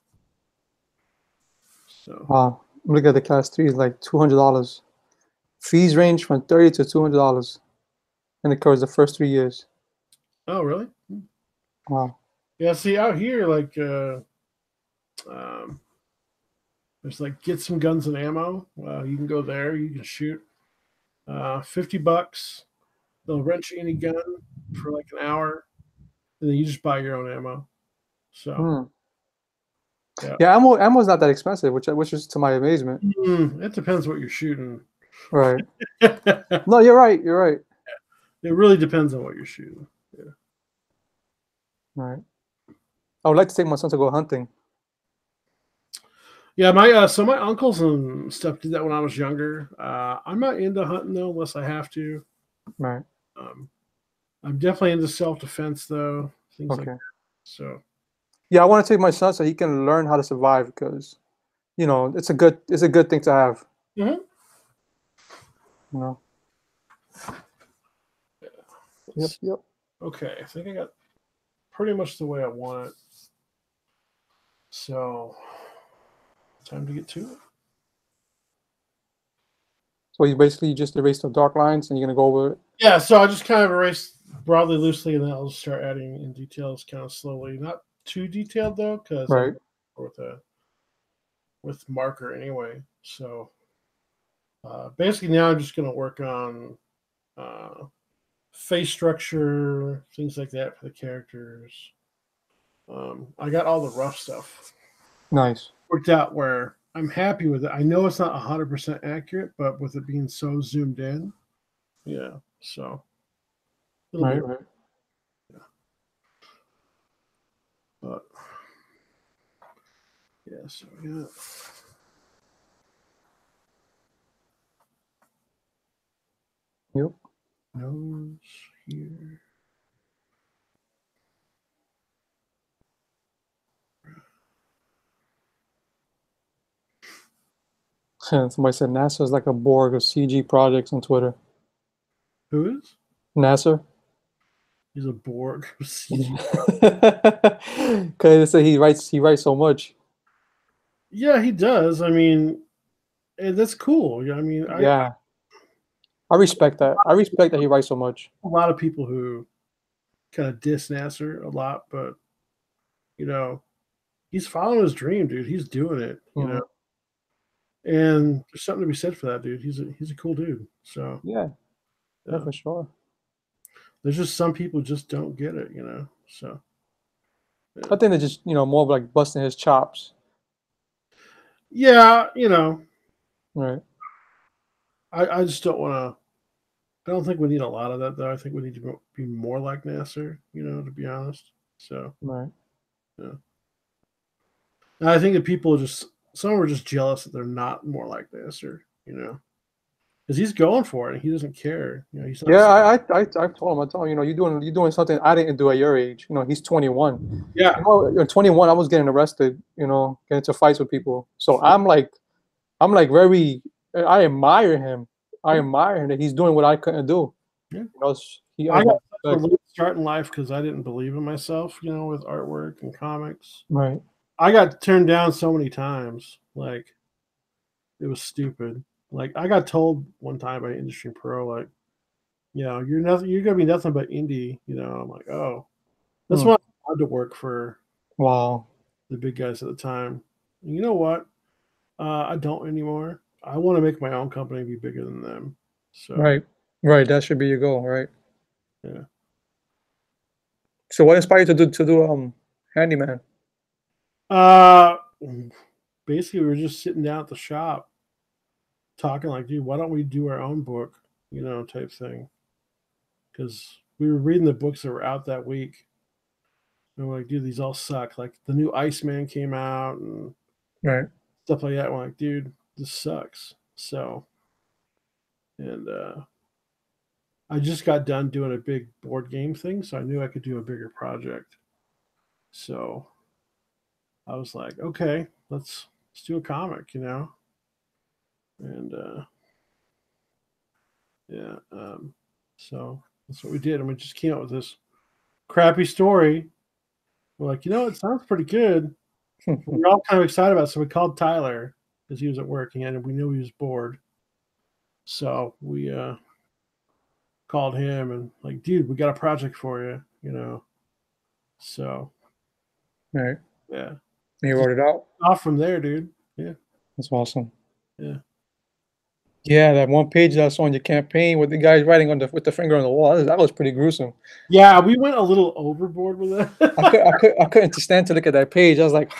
So Wow. Look at the class 3 is like $200. Fees range from $30 to $200, and it covers the first 3 years. oh really? Wow. Yeah, see out here like there's like get some guns and ammo. You can go there, you can shoot. $50. They'll rent you any gun for like an hour, and then you just buy your own ammo. So Hmm. yeah. Yeah, ammo's not that expensive, which is to my amazement. It depends what you're shooting. Right. It No, you're right. You're right. really depends on what you're shooting. Yeah. Right. I would like to take my son to go hunting. Yeah, my so my uncles and stuff did that when I was younger. I'm not into hunting though, unless I have to. Right. I'm definitely into self-defense though, things like Okay. that. So Yeah, I want to take my son so he can learn how to survive because, it's a good thing to have. Mhm. You know. Yep. Yep. Okay, I think I got pretty much the way I want it. So time to get to it. So you basically just erase the dark lines and you're gonna go over it. Yeah, so I just kind of erase broadly, loosely, and then I'll start adding in details kind of slowly. Not too detailed though, because Right. I'm with marker anyway. So basically now I'm just going to work on face structure, things like that for the characters. I got all the rough stuff Nice. worked out where I'm happy with it. I know it's not 100% accurate, but with it being so zoomed in, yeah. So it'll be Right. but yeah. So yeah. Yep. Nose here. Somebody said NASA is like a Borg of CG projects on Twitter. Who is? NASA. He's a Borg. Because they say he writes so much. Yeah, he does. I mean, that's cool. Yeah, I mean, Yeah. I respect that. I respect that he writes so much. a lot of people who kind of diss Nasser a lot, but he's following his dream, dude. He's doing it. You know, And there's something to be said for that dude. He's a cool dude. So Yeah, for sure. there's just some people just don't get it, So I think they're just more of like busting his chops. yeah, Right. I just don't want to. I don't think we need a lot of that though. I think we need to be more like Nasser, to be honest. So Right. yeah, and I think that people some are just jealous that they're not more like Nasser, because he's going for it and he doesn't care. He's not. Yeah, I told him, you're doing something I didn't do at your age. He's 21. Yeah, At 21, I was getting arrested. Getting into fights with people. So I'm like very. I admire him. I admire him that he's doing what I couldn't do. Yeah. He I earned got my a respect. late start in life because I didn't believe in myself, with artwork and comics. Right. I got turned down so many times. Like, it was stupid. Like, I got told one time by Industry Pro, like, you're nothing. You're gonna be nothing but indie. I'm like, oh, that's why I wanted to work for Wow. the big guys at the time. And you know what? I don't anymore. I want to make my own company be bigger than them. So Right. Right. That should be your goal. Right. yeah. So what inspired you to do Handyman? Uh, basically, we were just sitting down at the shop talking like, dude, why don't we do our own book, type thing. Because we were reading the books that were out that week. And we're like, dude, these all suck. Like the new Iceman came out and Right. stuff like that. We're like, dude, this sucks. So, and I just got done doing a big board game thing, so I knew I could do a bigger project. So I was like, okay, let's do a comic, and yeah, so that's what we did, and we just came up with this crappy story. We're like, it sounds pretty good. We were all kind of excited about it, so we called Tyler because he was at work and we knew he was bored. So we called him and like, dude, we got a project for you, So Right. yeah, And you wrote it out. off from there, dude. Yeah, That's awesome. yeah. Yeah, that one page that's on your campaign with the guys writing with the finger on the wall. That was pretty gruesome. Yeah, we went a little overboard with it. I couldn't stand to look at that page. I was like,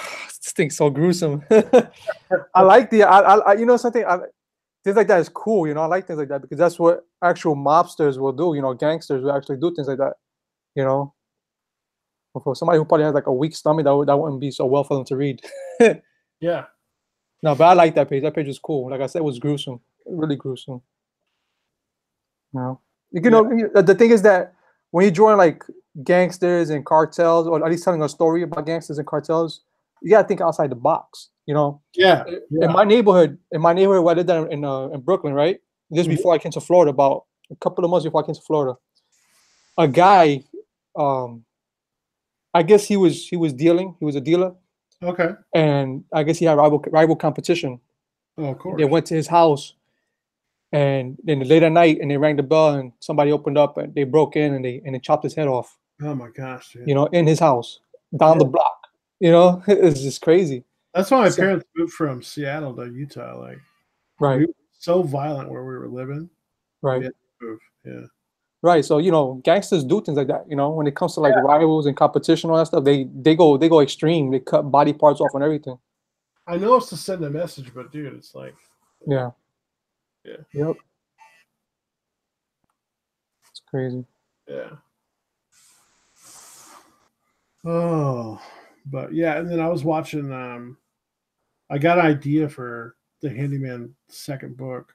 this thing's so gruesome. I like something. Things like that is cool. I like things like that because that's what actual mobsters will do. Gangsters will actually do things like that. But for somebody who probably has like a weak stomach, that wouldn't be so well for them to read. Yeah. No, but I like that page. That page was cool. Like I said, it was gruesome, really gruesome. The thing is that when you join like gangsters and cartels, or at least telling a story about gangsters and cartels, you gotta think outside the box. Yeah. In my neighborhood, where I lived in Brooklyn, right? Just before I came to Florida, about a couple of months before I came to Florida, a guy, I guess he was dealing. He was a dealer, Okay. and I guess he had rival competition. Oh, of course. They went to his house, and then late at night, and they rang the bell, and somebody opened up, and they broke in, and they chopped his head off. Oh my gosh, dude. In his house, down the block. It's just crazy. That's why my parents moved from Seattle to Utah. Like, Right. we were so violent where we were living. Right. We had to move. Yeah. Right. So, gangsters do things like that. When it comes to like rivals and competition, all that stuff, they go extreme. They cut body parts off and everything. I know it's to send a message, but dude, it's like, Yeah. Yeah. Yep. It's crazy. Yeah. Oh, but yeah, and then I was watching. I got an idea for the Handyman second book.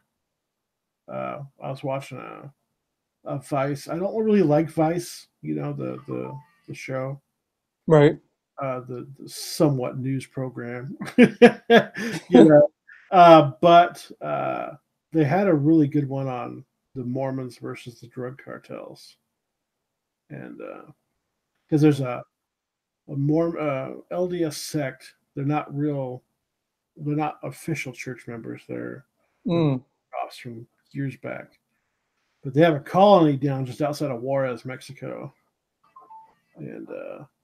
I was watching a Vice. I don't really like Vice, the show. Right. The somewhat news program, but they had a really good one on the Mormons versus the drug cartels, and because there's a more LDS sect, they're not official church members. They're offs from years back, but they have a colony down just outside of Juarez, Mexico, and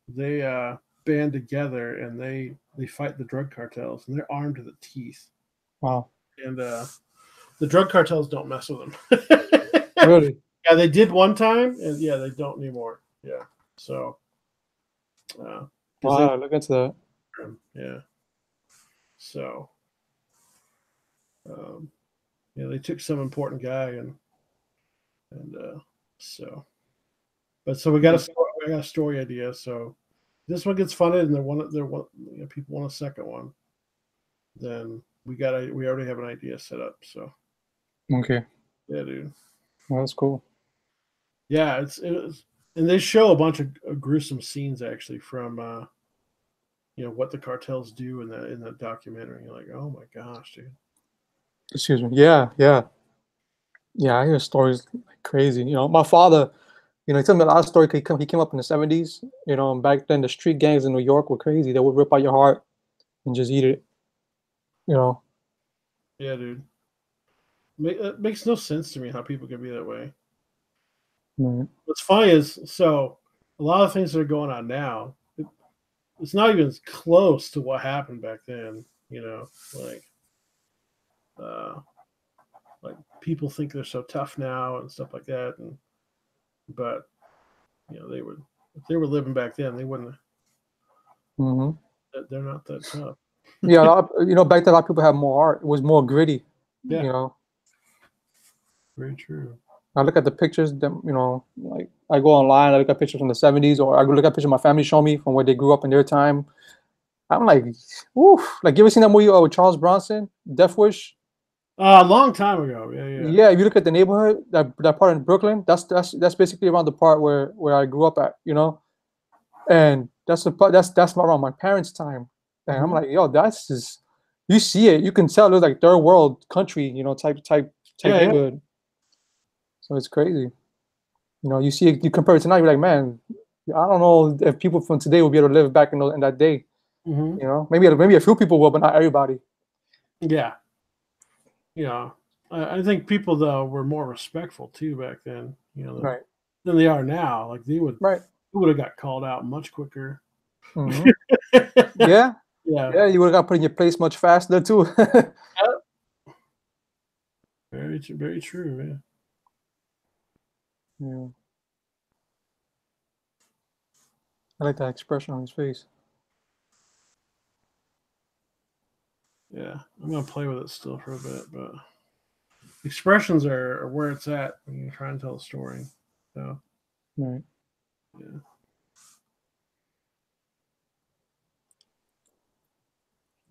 they band together and they fight the drug cartels, and they're armed to the teeth. Wow. and the drug cartels don't mess with them. Really? Yeah, they did one time, and yeah, they don't anymore. Yeah, so Wow, look into that. yeah, so yeah, they took some important guy, and so, but so we got a story idea. So this one gets funded, and people want a second one. Then we already have an idea set up. So Okay. yeah, dude. Well, that's cool. Yeah, and they show a bunch of gruesome scenes actually from what the cartels do in the documentary. You're like, oh my gosh, dude. Excuse me. Yeah, yeah. Yeah, I hear stories like crazy. My father, he told me a lot of stories. He came up in the 70s, and back then the street gangs in New York were crazy. They would rip out your heart and just eat it, you know. Yeah, dude. It makes no sense to me how people can be that way. Right. What's funny is, so a lot of things that are going on now, it's not even close to what happened back then. Uh, like people think they're so tough now and stuff like that, but if they were living back then, they wouldn't. Mm-hmm. They're not that tough. Yeah, back then a lot of people had more art. It was more gritty, Yeah. Very true. I look at the pictures, like I go online, I look at pictures from the 70s, or I go look at pictures my family show me from where they grew up in their time. I'm like, oof. Like, you ever seen that movie with Charles Bronson, Death Wish? A long time ago. Yeah. Yeah, if you look at the neighborhood, that part in Brooklyn, that's basically around the part where I grew up at, and that's the part that's around my parents' time. And I'm like, yo, that's just, you see it, you can tell it's like third world country, type neighborhood. So it's crazy. You see it, you compare it to now, you're like, man, I don't know if people from today will be able to live back in that day. Maybe a few people will, but not everybody. Yeah. Yeah. I think people though were more respectful too back then, Right. than they are now. Like they would have got called out much quicker. Mm-hmm. Yeah. Yeah. You would have got put in your place much faster too. Very true. Very true. Yeah. Yeah. I like that expression on his face. Yeah, I'm gonna play with it still for a bit, but expressions are where it's at when you're trying to tell a story. So, right. Yeah.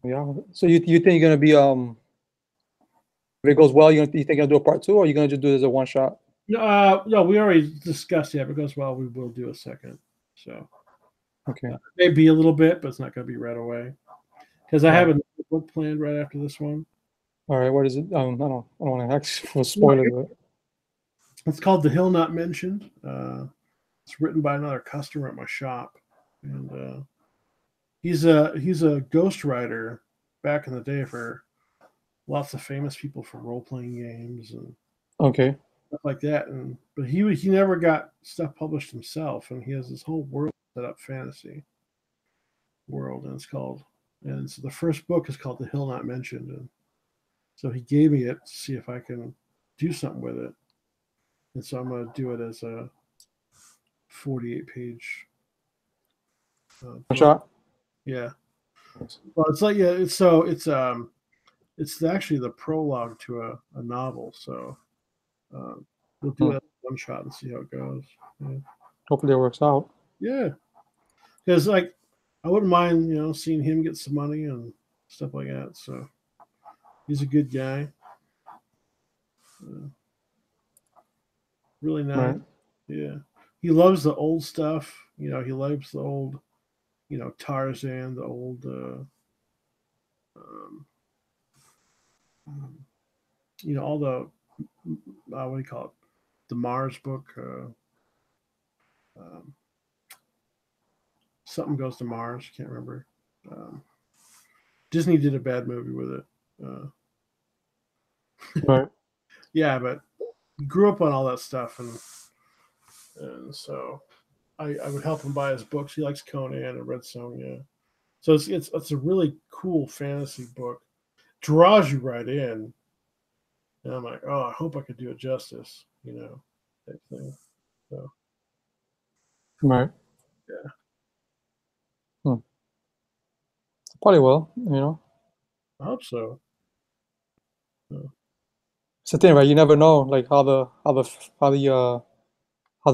Yeah. So you think you're gonna be if it goes well, you think you're gonna do a part 2, or you're gonna just do it as a one shot? No, we already discussed. Yeah, if it goes well, we will do a second. So, okay, maybe a little bit, but it's not gonna be right away because I have a book planned right after this one. All right, what is it? I don't want to ask for spoilers. But it's called The Hill Not Mentioned. It's written by another customer at my shop, and he's a ghostwriter back in the day for lots of famous people for role playing games and stuff like that. But he never got stuff published himself, and he has this whole world set up, fantasy world, and so the first book is called The Hill Not Mentioned, and so he gave me it to see if I can do something with it, and so I'm going to do it as a 48-page shot. Yeah. Well, it's like it's actually the prologue to a novel, so we'll do it one shot and see how it goes. Yeah. Hopefully it works out. Yeah, because I wouldn't mind seeing him get some money and stuff like that. So he's a good guy, really nice. Right. Yeah, he loves the old stuff. He loves the old, Tarzan, the old. All the what do you call it? The Mars book. Something Goes to Mars. Can't remember. Disney did a bad movie with it. Right. Yeah, but he grew up on all that stuff, and so I would help him buy his books. He likes Conan and Red Sonja. So it's a really cool fantasy book. draws you right in. And I'm like, oh, I hope I could do it justice, type thing. So Right. yeah. Probably will. I hope so. It's the thing, right? You never know, like how the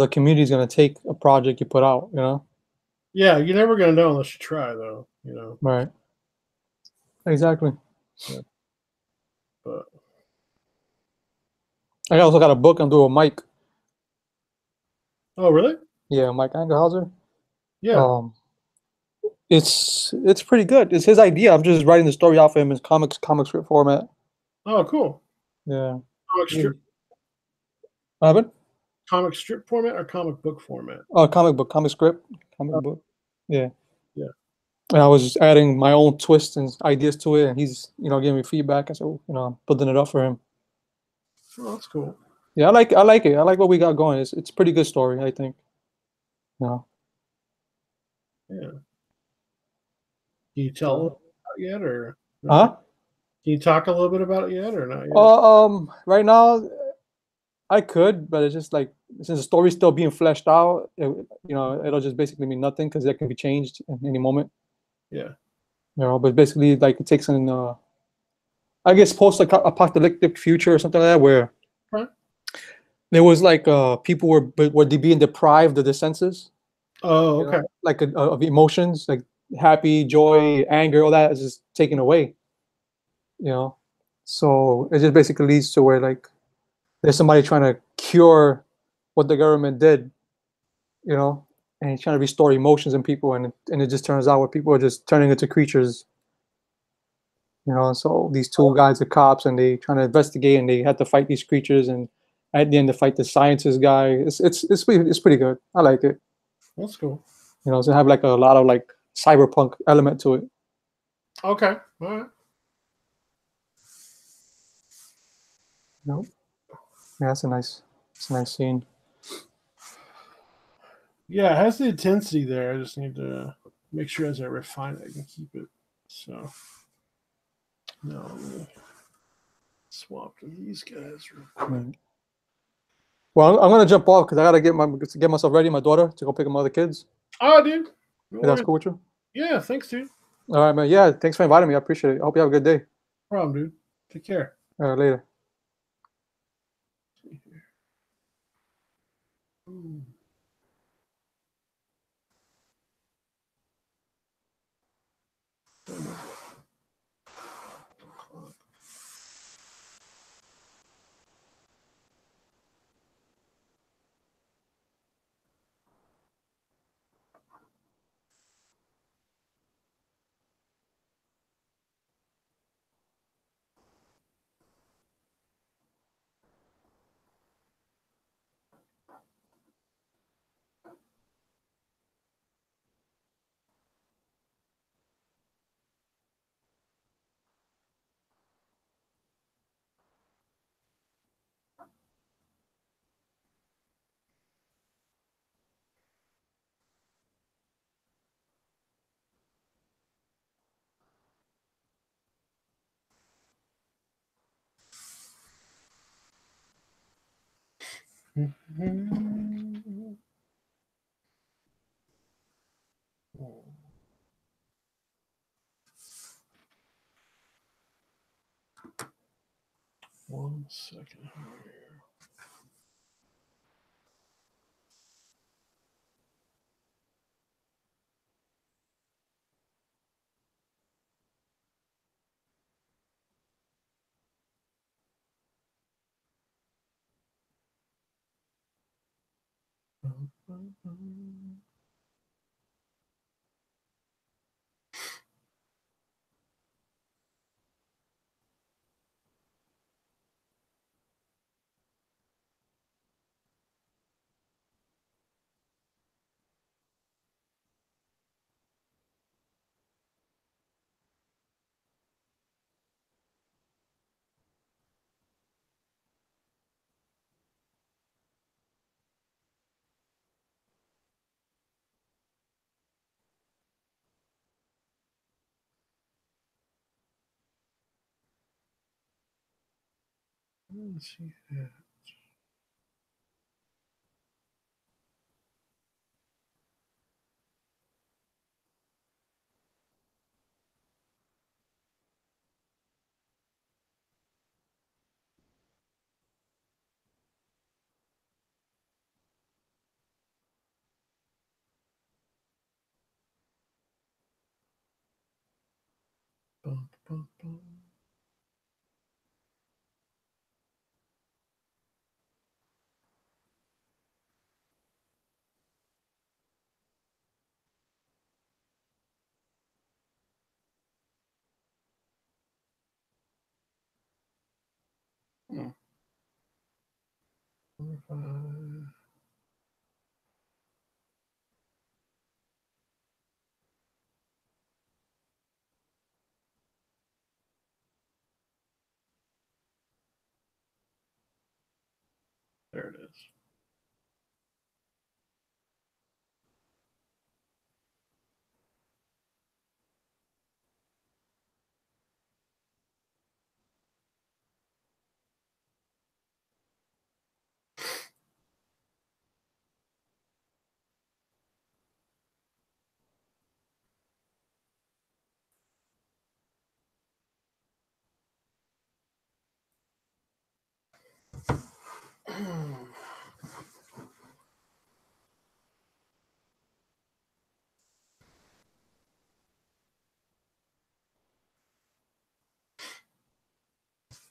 community is gonna take a project you put out. Yeah, you're never gonna know unless you try, though. Right. Exactly. Yeah. But I also got a book I'm doing with Mike. oh, really? Yeah, Mike Angerhauser. Yeah. Um, it's pretty good. It's his idea. I'm just writing the story out for him in comic strip format. Oh, cool. Yeah. Comic strip, What happened? comic strip format or comic book format? Oh, comic script, comic Oh, book. Yeah. yeah. And I was just adding my own twists and ideas to it, and he's giving me feedback. I said, I'm building it up for him. Oh, that's cool. Yeah, I like it. I like what we got going. It's a pretty good story, I think. Yeah. Yeah. Can you tell a So, little about it yet, or not yet? huh? Can you talk a little bit about it yet, or not yet? Right now I could, but it's just like since the story's still being fleshed out, it'll just basically mean nothing because it can be changed at any moment. Yeah. But basically, like it takes in, I guess, post-apocalyptic future or something like that, where Right. there was like people were being deprived of their senses, Oh, okay. like of emotions, like happy, joy, anger, all that is just taken away. You know, so it just basically leads to where like there's somebody trying to cure what the government did, you know, and he's trying to restore emotions in people, and it just turns out where people are just turning into creatures, and so these two guys are cops, and they trying to investigate, and they had to fight these creatures, and at the end, to fight the scientist guy. It's pretty good. I like it. That's cool. So have like a lot of like cyberpunk element to it. Okay. All right. Yeah, it's a nice scene. Yeah, it has the intensity there. I just need to make sure as I refine it, I can keep it. So now let me swap to these guys real quick. Right. Well, I'm gonna jump off because I gotta get myself ready. My daughter to go pick up my other kids. Oh, dude. If that's cool with you. Yeah, thanks, dude. All right, man. Yeah, thanks for inviting me. I appreciate it. I hope you have a good day. No problem, dude. Take care. Later. Ooh. One second here. Let's see. Yeah. Bum, bum, bum. Hmm. There it is.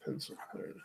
Pencil. There it is.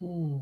Hmm.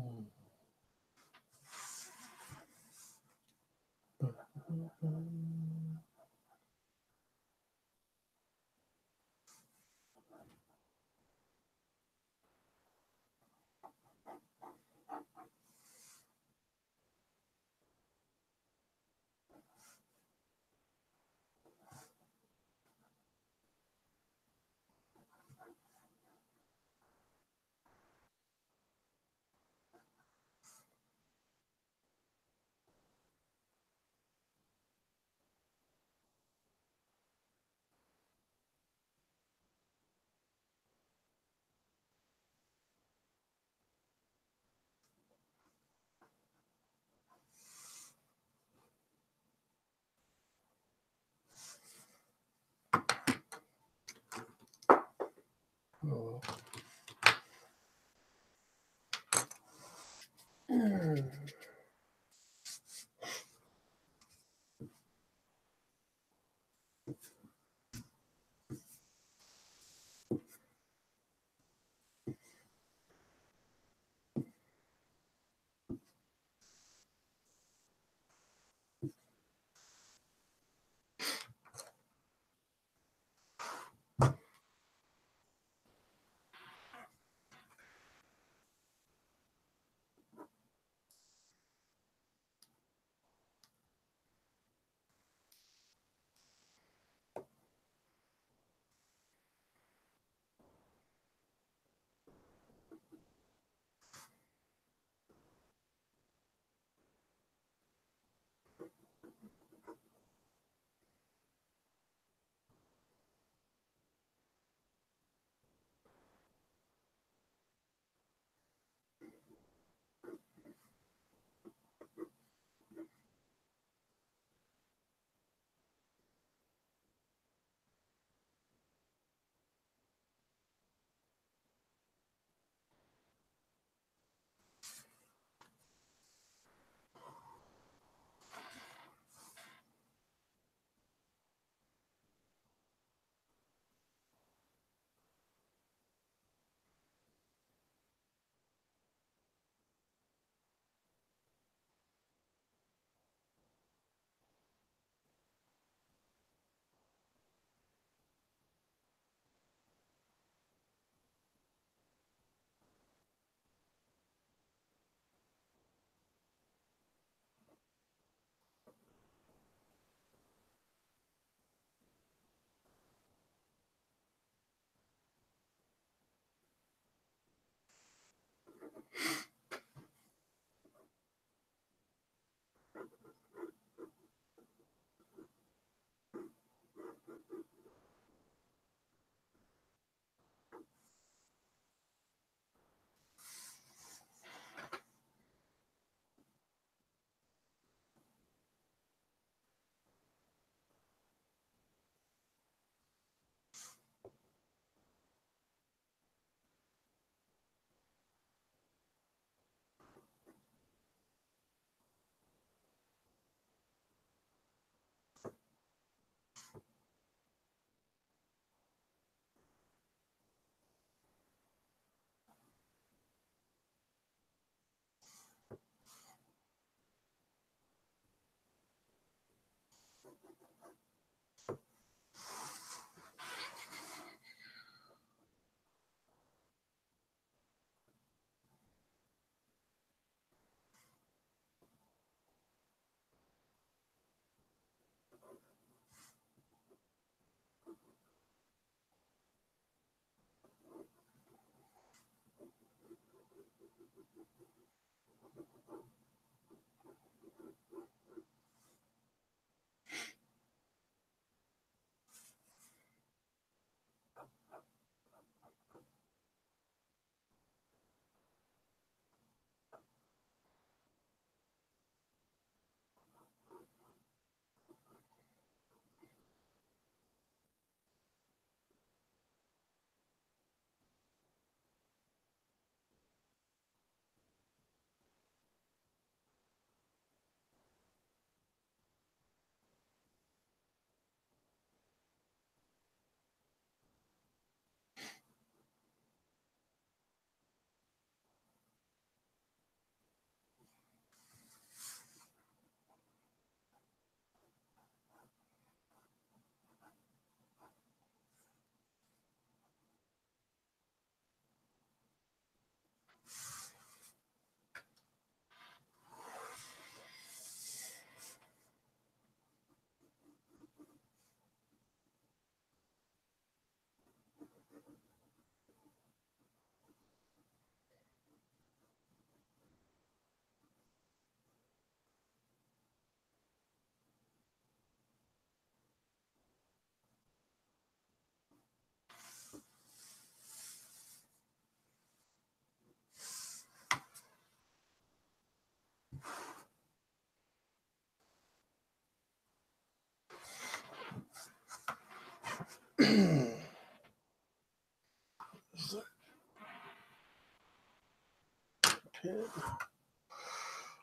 Oh.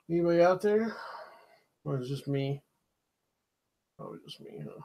Anybody out there? Or is it just me? Probably just me, huh?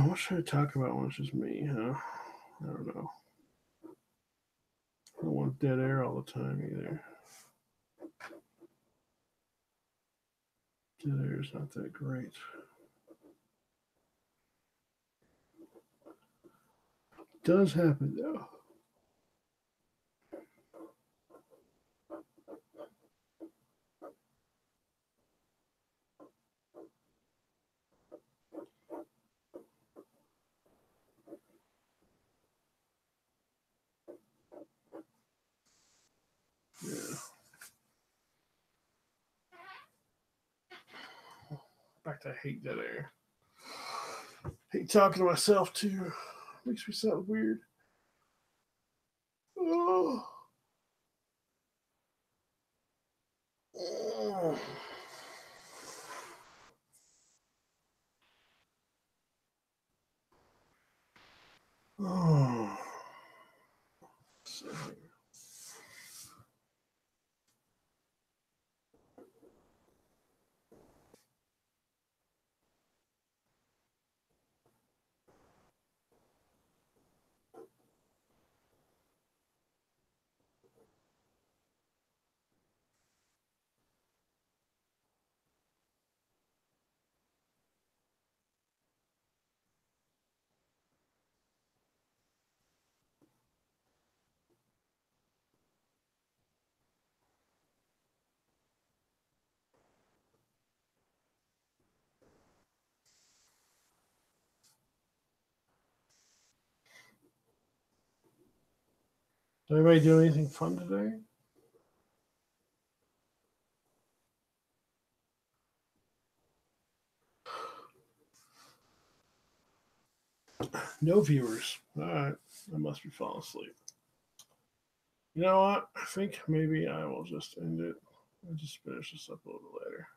What should I talk about when it's just me, huh? I don't know. I don't want dead air all the time either. Dead air is not that great. It does happen though. Yeah. In fact, I hate dead air. Hate talking to myself too. Makes me sound weird. Oh. Oh. Oh. Did anybody do anything fun today? No viewers. All right. I must be falling asleep. You know what? I think maybe I will just end it. I'll just finish this up a little later.